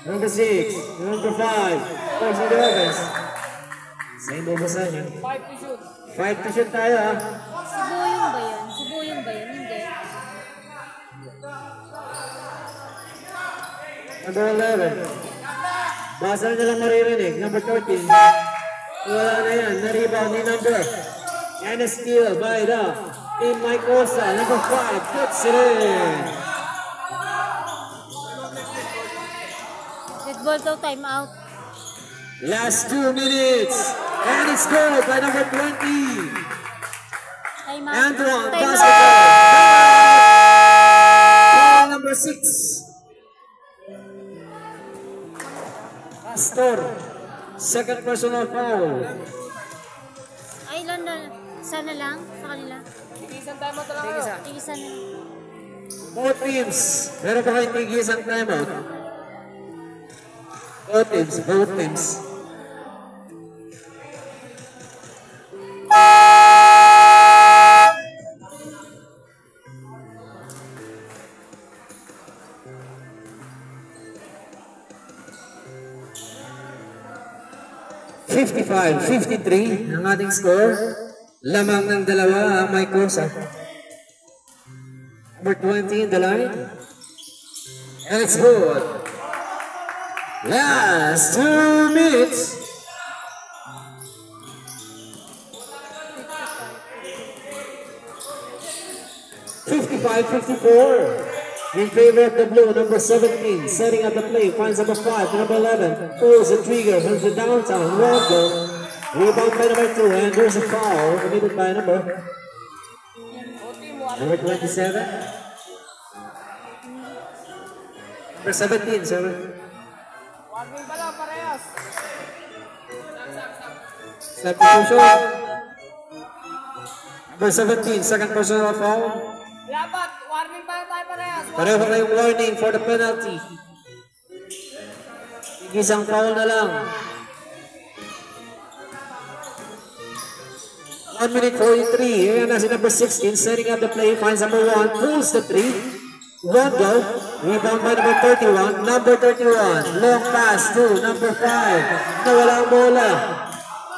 S1: Number 6. Number 5. Forcing the offense. Same bubusan yan.
S2: 5 to shoot.
S1: 5 to shoot tayo ha.
S3: Sibuyong ba yan? Sibuyong ba yan? Hindi.
S1: Number 11. Basa na lang maririnig. Number 13. Wala na yan. Na-rebound ni number. And a steal by the Team Mike Osa. Number 5. Puts it in.
S3: Red ball daw, time out.
S1: Last 2 minutes. And it's scored by number 20.
S3: Time out.
S1: Antoine,
S3: Time out.
S1: basketball. Foul number 6. Pastor. Second personal foul.
S3: Ay, ilan na? Sana lang sa kanila.
S2: Tigisan tayo mo talaga kayo.
S3: Isa na.
S1: Both teams. Meron ba kayong tigis ang timeout? Both teams. Both teams. (55-53) ang ating score. Lamang ng dalawa ang Mike Osa. Number 20 in the line. And it's good. Last 2 minutes. (55-54) in favor of the blue. Number 17 setting up the play. Finds number 5 to number 11. Pulls the trigger from the downtown. One goal. Rebound by number 2. And there's a foul committed by number 27. Number 17, sir.
S2: Warning pala, parehas.
S1: Substitution. Number 17, second personal foul.
S2: Labat, warning pala tayo parehas.
S1: Pareho kayong warning for the penalty. Isang foul na lang. 1 minute 43. Ayan na si number 16. Setting up the play. Finds number 1. Pulls the 3. One go. Rebound by number 31. Number 31. Long pass to number 5. Nawala ang bola.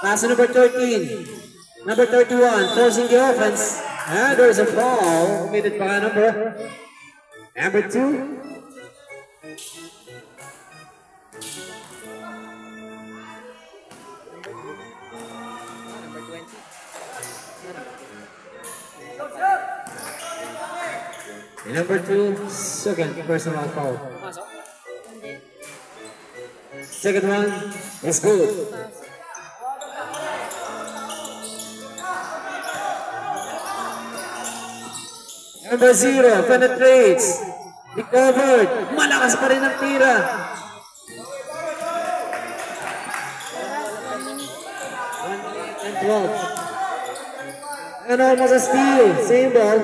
S1: Pass to number 13. Number 31. Forcing the offense. And there's a foul. Committed by number 2. Number 2, second personal foul.
S3: Hindi.
S1: Second one is good. Number 0 penetrates. Recovered. Malakas pa rin ang tira.
S3: 1 minute.
S1: 1 minute and 12. And almost a steal. Same ball.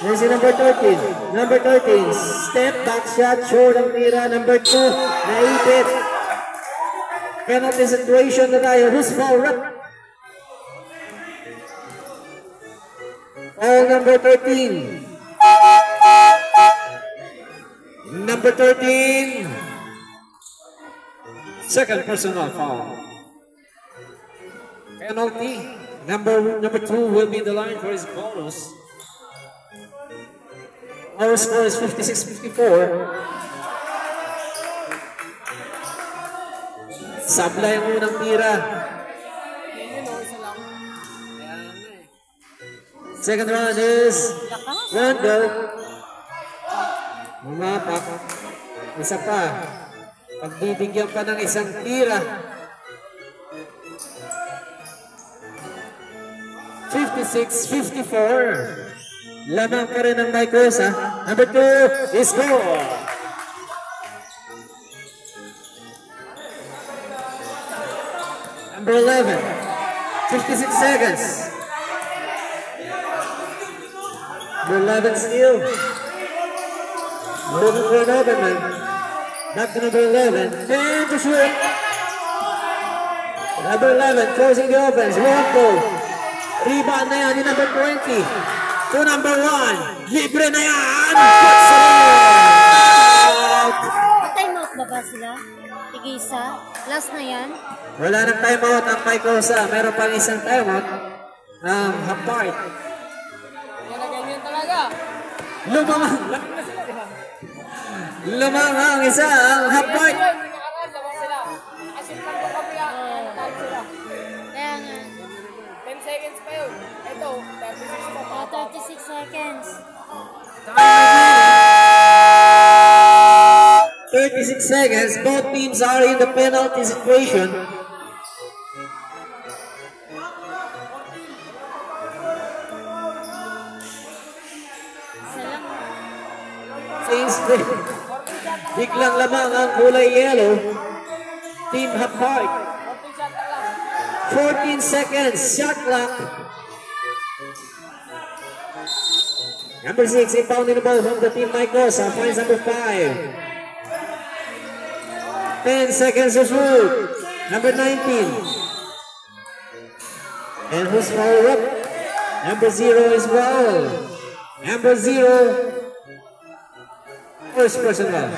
S1: Then si number 13. Number 13. Step back shot. Short ang tira. Number 2. Naipit. Penalty situation na tayo. Who's foul? Foul number 13. Number 13. Second personal foul. Penalty. Number 2 will be the line for his bonus. Our score is 56-54. Sabla yung unang tira. Second round is Rondo. Umapak. Isa pa. Pagbibigyan pa ng isang tira. 56-54. Lamang pa rin ang Mycosa. Number 2 is goal. Number 11. 56 seconds. Number 11 steal. Moving for another man. Back to number 11. And to shoot. Number 11 forcing the offense. One goal. Rebound na yan ni number 20. To number 1. Libre na yan.
S3: Timeout ba ba sila? Tig-isa? Last na yan?
S1: Wala nang timeout ang Mycosa. Meron pang isang timeout. Half part.
S2: Yan na ganyan talaga.
S1: Lumamang. Lumamang isa ang half part.
S2: Nakaraan, labang sila. Asin lang pa kami yan. Natalo sila.
S3: Kaya nga.
S2: 10 seconds pa yun. Ito, 36 pa pa.
S3: 36 seconds.
S1: 36 seconds. Both teams are in the penalty situation.
S3: Isa lang.
S1: Since biglang lamang ang kulay yellow. Team half part. 14 seconds. Shot clock. Number 6, inbounding the ball from the team Mycosa. Finds number 5. 10 seconds to shoot. Number 19. And who's fouled up? Number 0 is fouled. Number 0. First personal.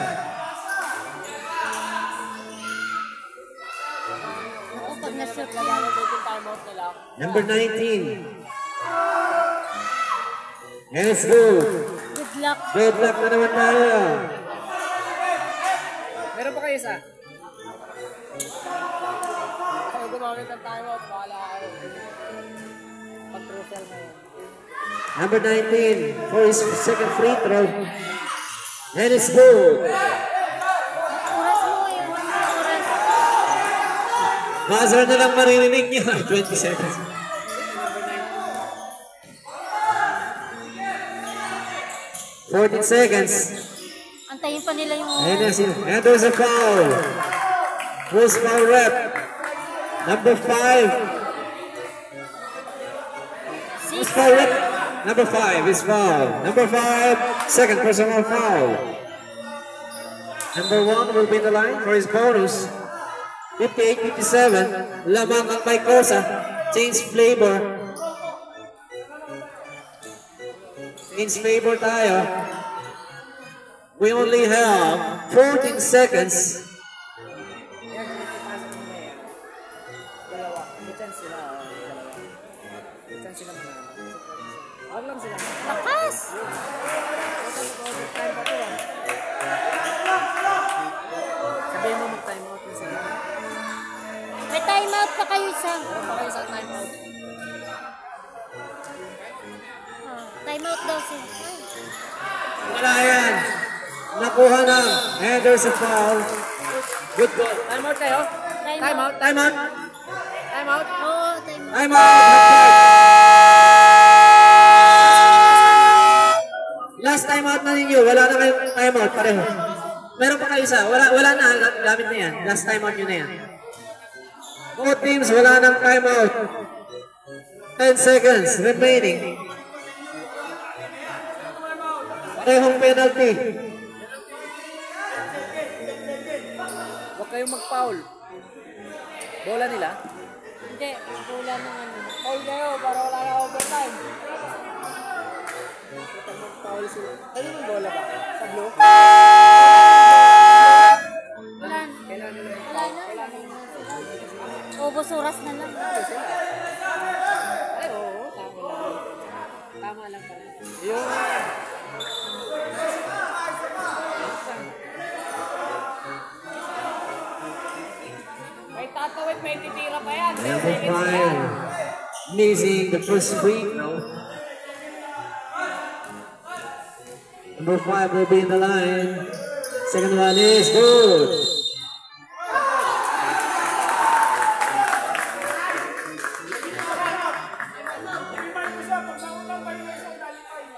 S3: Oo, pag na-shoot,
S2: Lalo dito yung timeout nila.
S1: Number 19. And it's good.
S3: good luck.
S1: Good luck na naman tayo.
S2: Meron pa kayo isa? Kaya gumamit ng timeout, bahala kayo. Pag-crucial na yun.
S1: Number 19 for his second free throw. And it's good.
S3: Oras mo yun. Oras.
S1: Buzzer na lang maririnig niyo. 20 seconds. 14 seconds.
S3: Antayin pa nila yung...
S1: And there's a foul. Who's foul rep? Number 5. Who's foul rep? Number 5 is foul. Number 5, second personal foul. Number 1 will be the line for his bonus. 58-57. Lamang ang Mycosa. Change flavor. Change flavor tayo. We only have 14 seconds.
S2: Dalawa. May chance sila. Dalawa. May chance sila manalo. Wag lang sila.
S3: Lakas!
S2: Time pa to ah. Sabihin mo mag-timeout na sila.
S3: May timeout pa kayo isa.
S2: Meron pa kayo sa timeout.
S3: Timeout daw siya.
S1: Wala yan. Nakuha na. And there's a foul. Good goal.
S2: Timeout kayo? Timeout.
S1: Timeout.
S2: Timeout.
S3: Oo, timeout.
S1: Timeout. Last timeout na ninyo. Wala na kayong timeout. Pareho. Meron pa kayo isa. Wala na. Gamit na yan. Last timeout nyo na yan. Both teams, wala nang timeout. 10 seconds remaining. Parehong penalty.
S2: Huwag kayong mag-foul. Bola nila?
S3: Hindi, wala nang ano.
S2: Foul kayo para wala na overtime. Foul sila. Ano yung bola ba? Sa blue?
S3: Wala na.
S2: Kailan nila?
S3: Wala na. Ubos oras na lang.
S2: Ay, oo. Tama lang. Tama lang pala. Yung... May tatawid, may titira pa yan.
S1: Number 5 missing the first free throw. Number 5 will be in the line. Second one is good.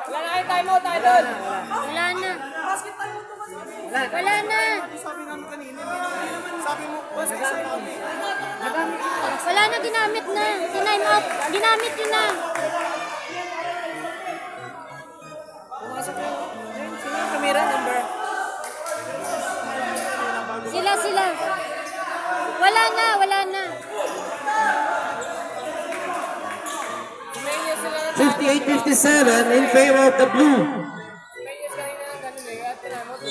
S2: Wala na kayo timeout, idol.
S3: Wala na. Wala na. Wala na, ginamit na. Time out. Ginamit yun na.
S2: Pumasok na. Ayun, sino yung kamera number?
S3: Sila. Wala na, wala na.
S2: Kumain sila na.
S1: 58-57 in favor of the blue.
S2: Kumain kanina ng ganun eh. At timeout.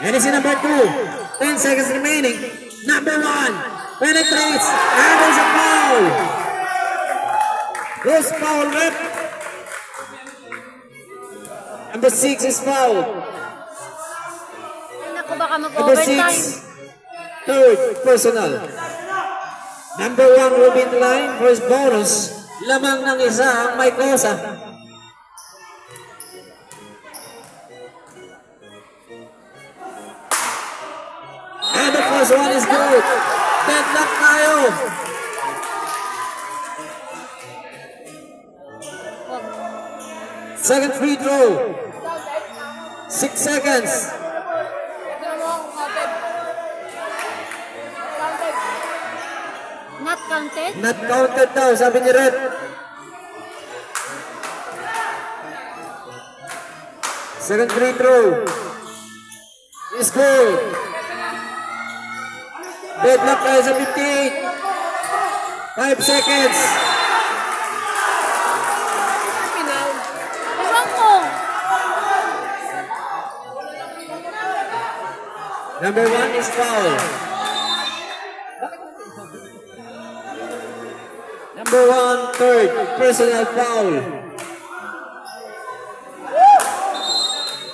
S1: And it's in number 2. 10 seconds remaining. Number 1 penetrates and there's a foul. Loose foul rep. Number 6 is fouled.
S3: Ay, naku, baka
S1: Number
S3: mag-overtime.
S1: 6, third personal. Number 1 will be in line for his bonus. Lamang ng isa ang may kosa. And the first one is good. Deadlock tayo. Second free throw. 6 seconds.
S3: Not counted?
S1: Not counted daw, sabi ni Red. Second free throw. Is good. Deadlock tayo sa 58. 5 seconds.
S3: Ewan ko.
S1: Number 1 is foul. Number 1, third personal foul.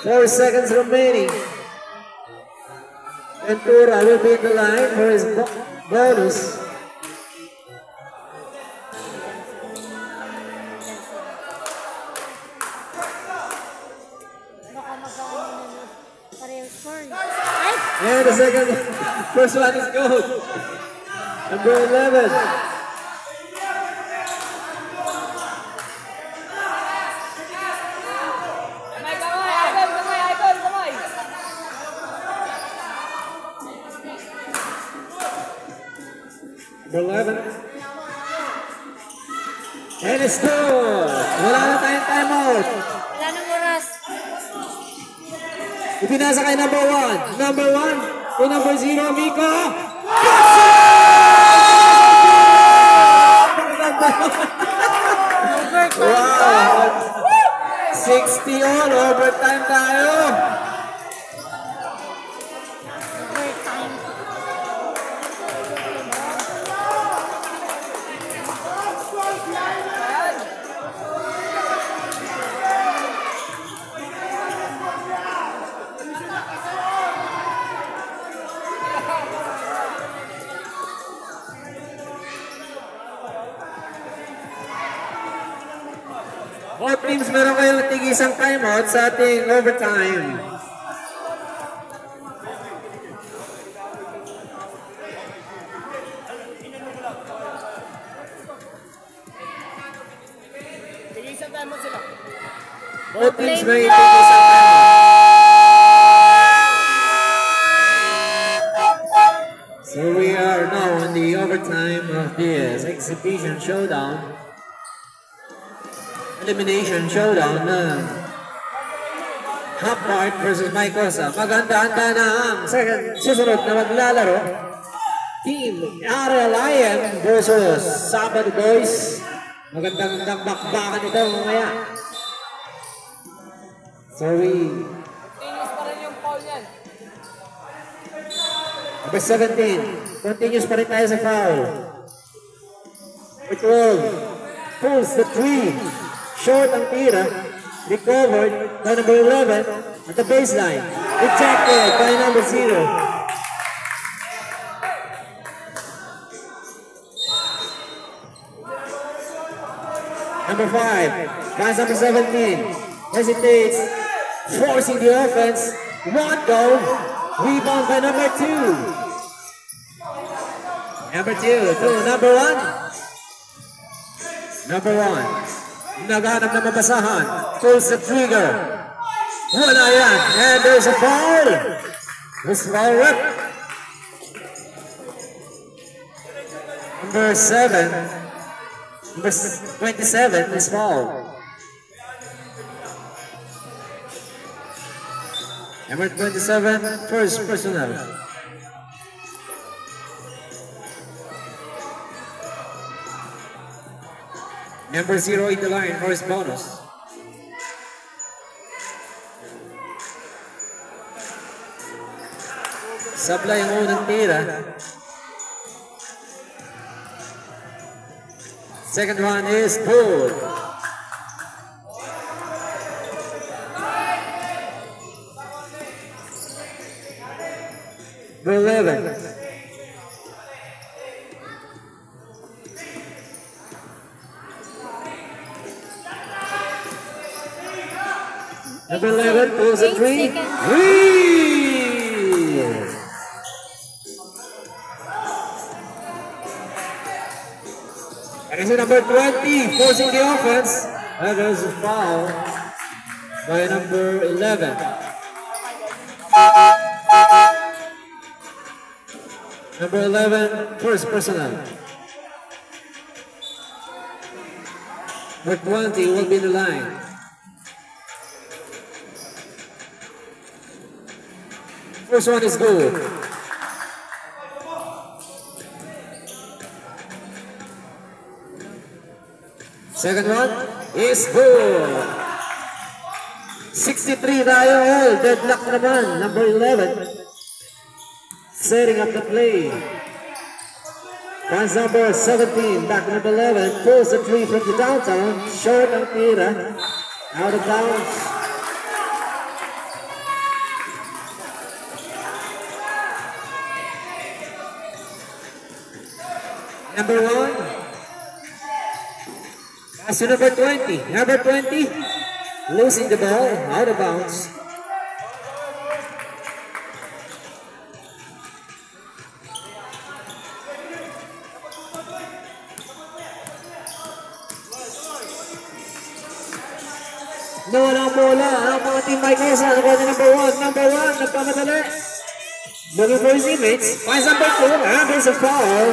S1: 4 seconds remaining. Ventura will be in the line for his bonus.
S3: Baka mag-ano na pareho score. Ay!
S1: And the first one is good. Number 11.
S2: Kamay.
S1: Number 11. And it's good. Wala na tayong timeout.
S3: Wala nang oras.
S1: Ipinasa kay number 1. Number 1 to number 0, Miko. Wow! 60 all, overtime tayo.
S3: Overtime.
S1: Both teams meron kayong tig-isang timeout sa ating overtime.
S2: Tig-isang timeout sila.
S1: Both teams may tig-isang timeout. So we we are now in the overtime of this exhibition showdown. Elimination showdown ng Half Part versus Mycosa. Maganda-handa na ang susunod na maglalaro. Team RLIM versus Sabado Boys. Magandang bakbakan ito mamaya. Sorry.
S2: Tinis pa rin yung foul yan.
S1: Number 17. Continues pa rin tayo sa foul. Number 12. Pulls the 3. Short ang tira. Recovered by number 11 at the baseline. Rejected by number 0. Number 5. Pass number 17. Hesitates. Forcing the offense. One goal. Rebound by number 2. Number 2 to number 1. Number 1. Naghanap na mabasahan. Pulls the trigger. Wala yan. And there's a foul. This foul rip. Number 7. Number 27 is foul. Number 27, first personal. Number 0 in the line, first bonus. Supply ang unang tira. Second one is pulled. Number 11. Number 11 pulls a 3. And it's number 20 forcing the offense. And there's a foul by number 11. Number 11, first personal. Number 20 will be the line. First one is good. Second one is good. 63 tayo all. Deadlock naman. Number 11. Setting up the play. Pass number 17. Back number 11. Pulls the 3 from the downtown. Short ang tira. Out of bounds. Number 1. Pass to number 20. Number 20. Losing the ball. Out of bounds. Nawala ang bola ang mga team Mycosa. Nakuha niya number 1. Number 1. Nagpamadali. Looking for his teammates. Finds number 2. And there's a foul.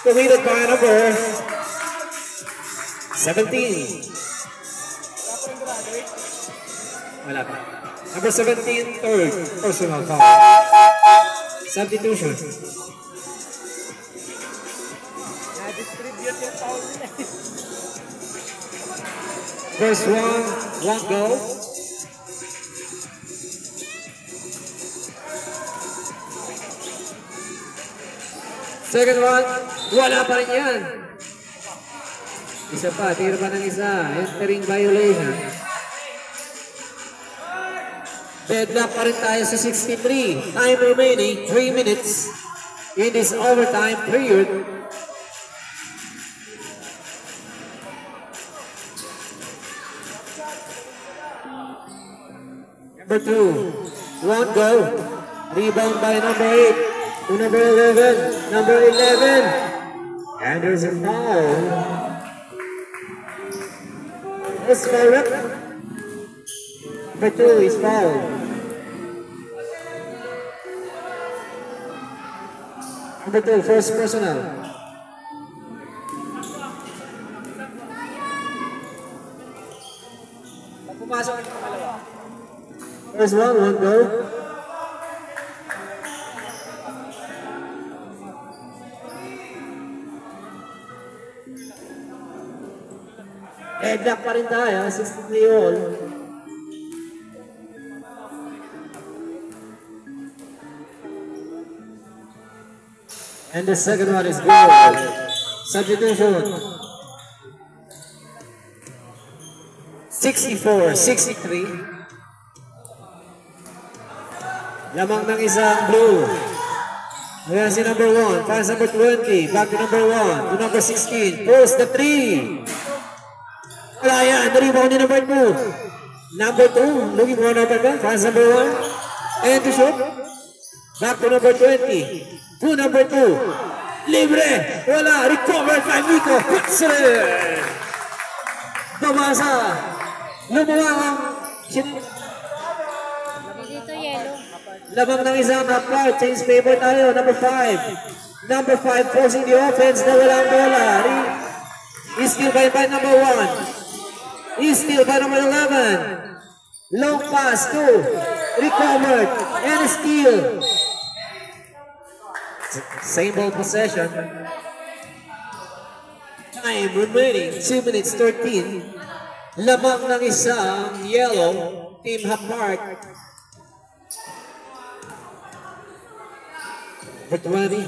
S1: Committed by number 17. Wala pa. Number 17, third personal foul. Substitution.
S2: Na-distribute yung foul nila.
S1: First one goal. Second one, wala pa rin yan. Isa pa, tira pa ng isa. Entering violation. Deadlock pa rin tayo sa 63. Time remaining, 3 minutes in this overtime period. Number 2, one goal. Rebound by number 8 to number 11. Number 11. And there's a foul. It's correct. Number 2 is fouled. Number 2, first personal.
S2: Pag pumasok ang pangalawa.
S1: First one go. Headlock pa rin tayo, 63 all. And the second one is good. Substitution. 64, 63. Lamang ng isang blue. Ayan si number 1. Pass number 20. Back to number 1. To number 16. Post the 3. Wala yan. The-rebound ni number 2. Number 2. Looking for number 1. Pass number 1. And to shoot. Back to number 20. To number 2. Libre. Wala. Recovered by Nico. Excellent. Pamasa. Lumuha ang
S3: Dito yellow.
S1: lamang ng isang half-court. Change favor tayo. Number 5. Number 5 forcing the offense na walang bola. Steal by number 1. Steal by number 11. Long pass to. Recovered. And steal. Same ball possession. Time remaining. 2 minutes 13. Lamang ng isang yellow. Team half-court. Number 20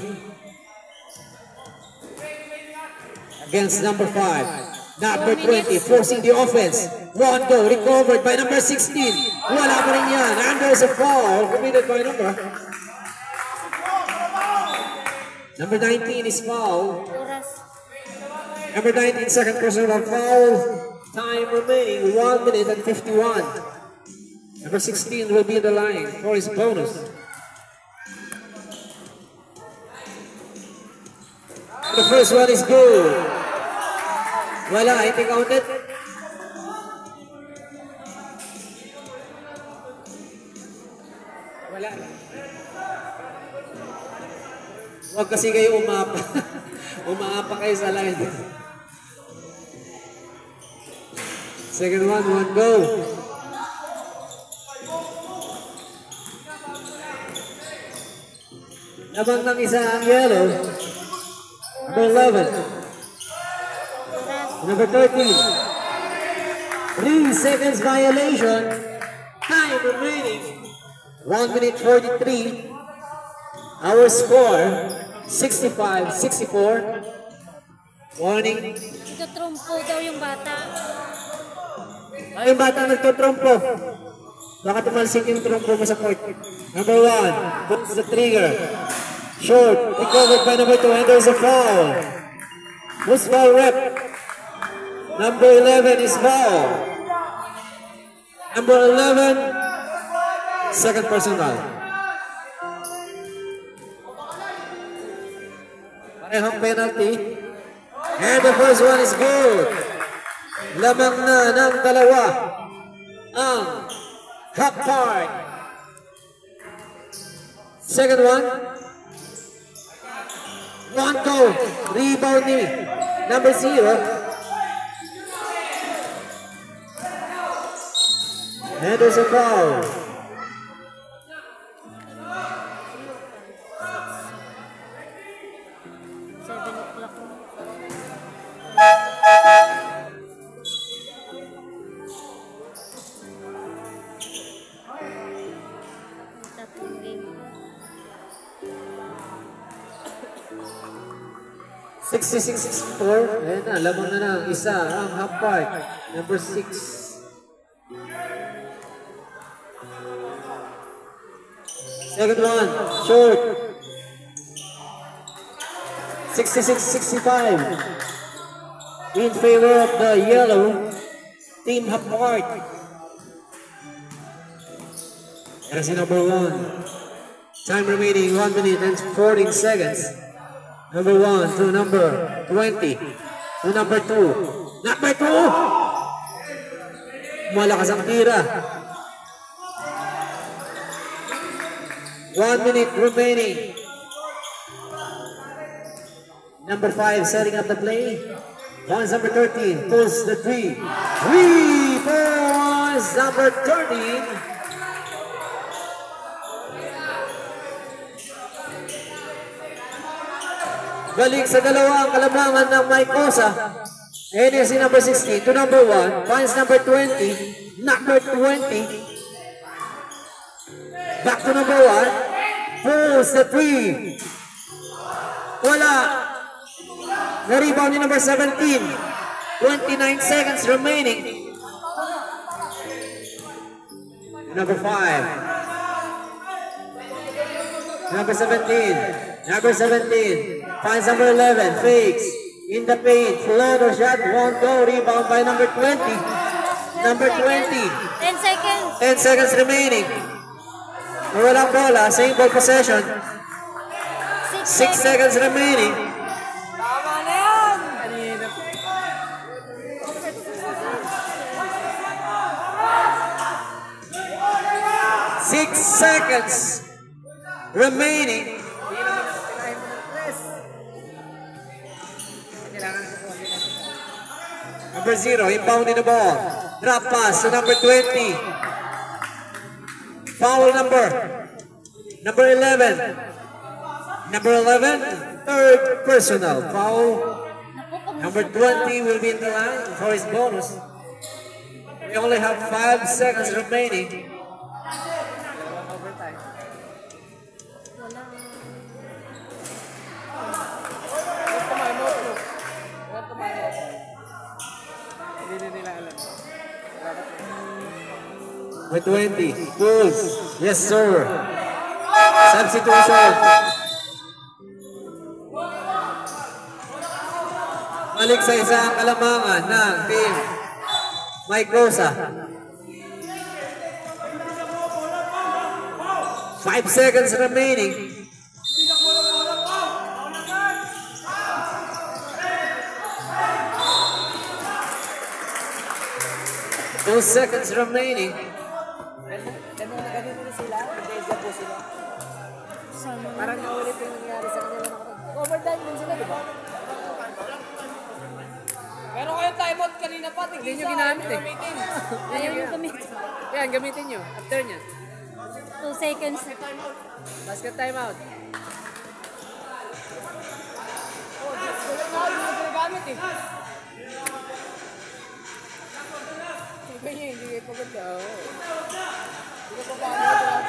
S1: against number 5. Number 20 forcing the offense. One go recovered by number 16. Wala pa rin yan. And there's a foul committed by number 19 is foul.
S3: Oras.
S1: Number 19 second personal foul. Time remaining 1 minute and 51. Number 16 will be in the line for his bonus. The first one is good. Wala, hindi counted.
S2: Wala.
S1: Huwag kasi kayo umapa. Umaapa kayo sa line. Second one go. Lamang ng isa ang yellow. Number 11. Number 13. 3 seconds violation. Time remaining. 1 minute 43. Our score, 65-64. Warning.
S3: Nagtatrumpo daw yung bata.
S1: Ay, yung bata nagtotrompo. Baka tumalsik yung trompo mo sa court. Number 1, pulls the trigger. Short, recovered by number 2, and there's a foul. Who's foul rep? Number 11 is foul. Number 11, second personal. Parehong penalty. And the first one is good. Lamang na ng dalawa ang half part. Second one. One go. Rebound ni number 0. And there's a foul.
S3: Tatlong game.
S1: 66-64. Ayan na, lamang na ng isa ang half part. Number 6. Second one, short. 66-65. In favor of the yellow team half part. That's number 1. Time remaining 1 minute and 14 seconds. Number 1 to number 20 to number 2. Number 2! Malakas ang tira. 1 minute remaining. Number 5 setting up the play. Points number 13 pulls the 3. 3 points number 13. Balik sa dalawang kalamangan ng Mike Cosa. NSC number 16 to number 1. Points number 20. Number 20. Back to number 1. Pulls the 3. Wala. Na-rebound ni number 17. 29 seconds remaining. Number 5. Number 17. Number 17. Finds number 11. Fakes. In the paint. Floater shot. Won't go. Rebound by number 20. Number 20.
S3: 10 seconds.
S1: 10 seconds remaining. Walang bola. Same ball possession. 6 seconds remaining.
S2: Tama na yan! Kanina.
S1: 6 seconds remaining. Number 0, inbounding the ball. Drop pass to number 20. Foul number 11. Number 11, third personal foul. Number 20 will be in the line for his bonus. We only have 5 seconds remaining. With 20, pulls. Yes, sir. Substitution. Balik sa isang kalamangan ng team Mike Cosa. 5 seconds remaining. Two seconds remaining.
S2: Ganun na sila. Deja po sila. Parang naulit yung nangyari sa kanila. Overtime din sila, di ba? Pero kayo timeout kanina pa. Hindi nyo ginamit eh.
S3: Ayaw mo gamitin.
S2: Yan, gamitin nyo. After nyo.
S3: 2 seconds.
S2: Basket timeout. Oh, wala na yung mga ginagamit eh. Sabi nyo, hindi kayo pagod ka. Hindi ka pa paano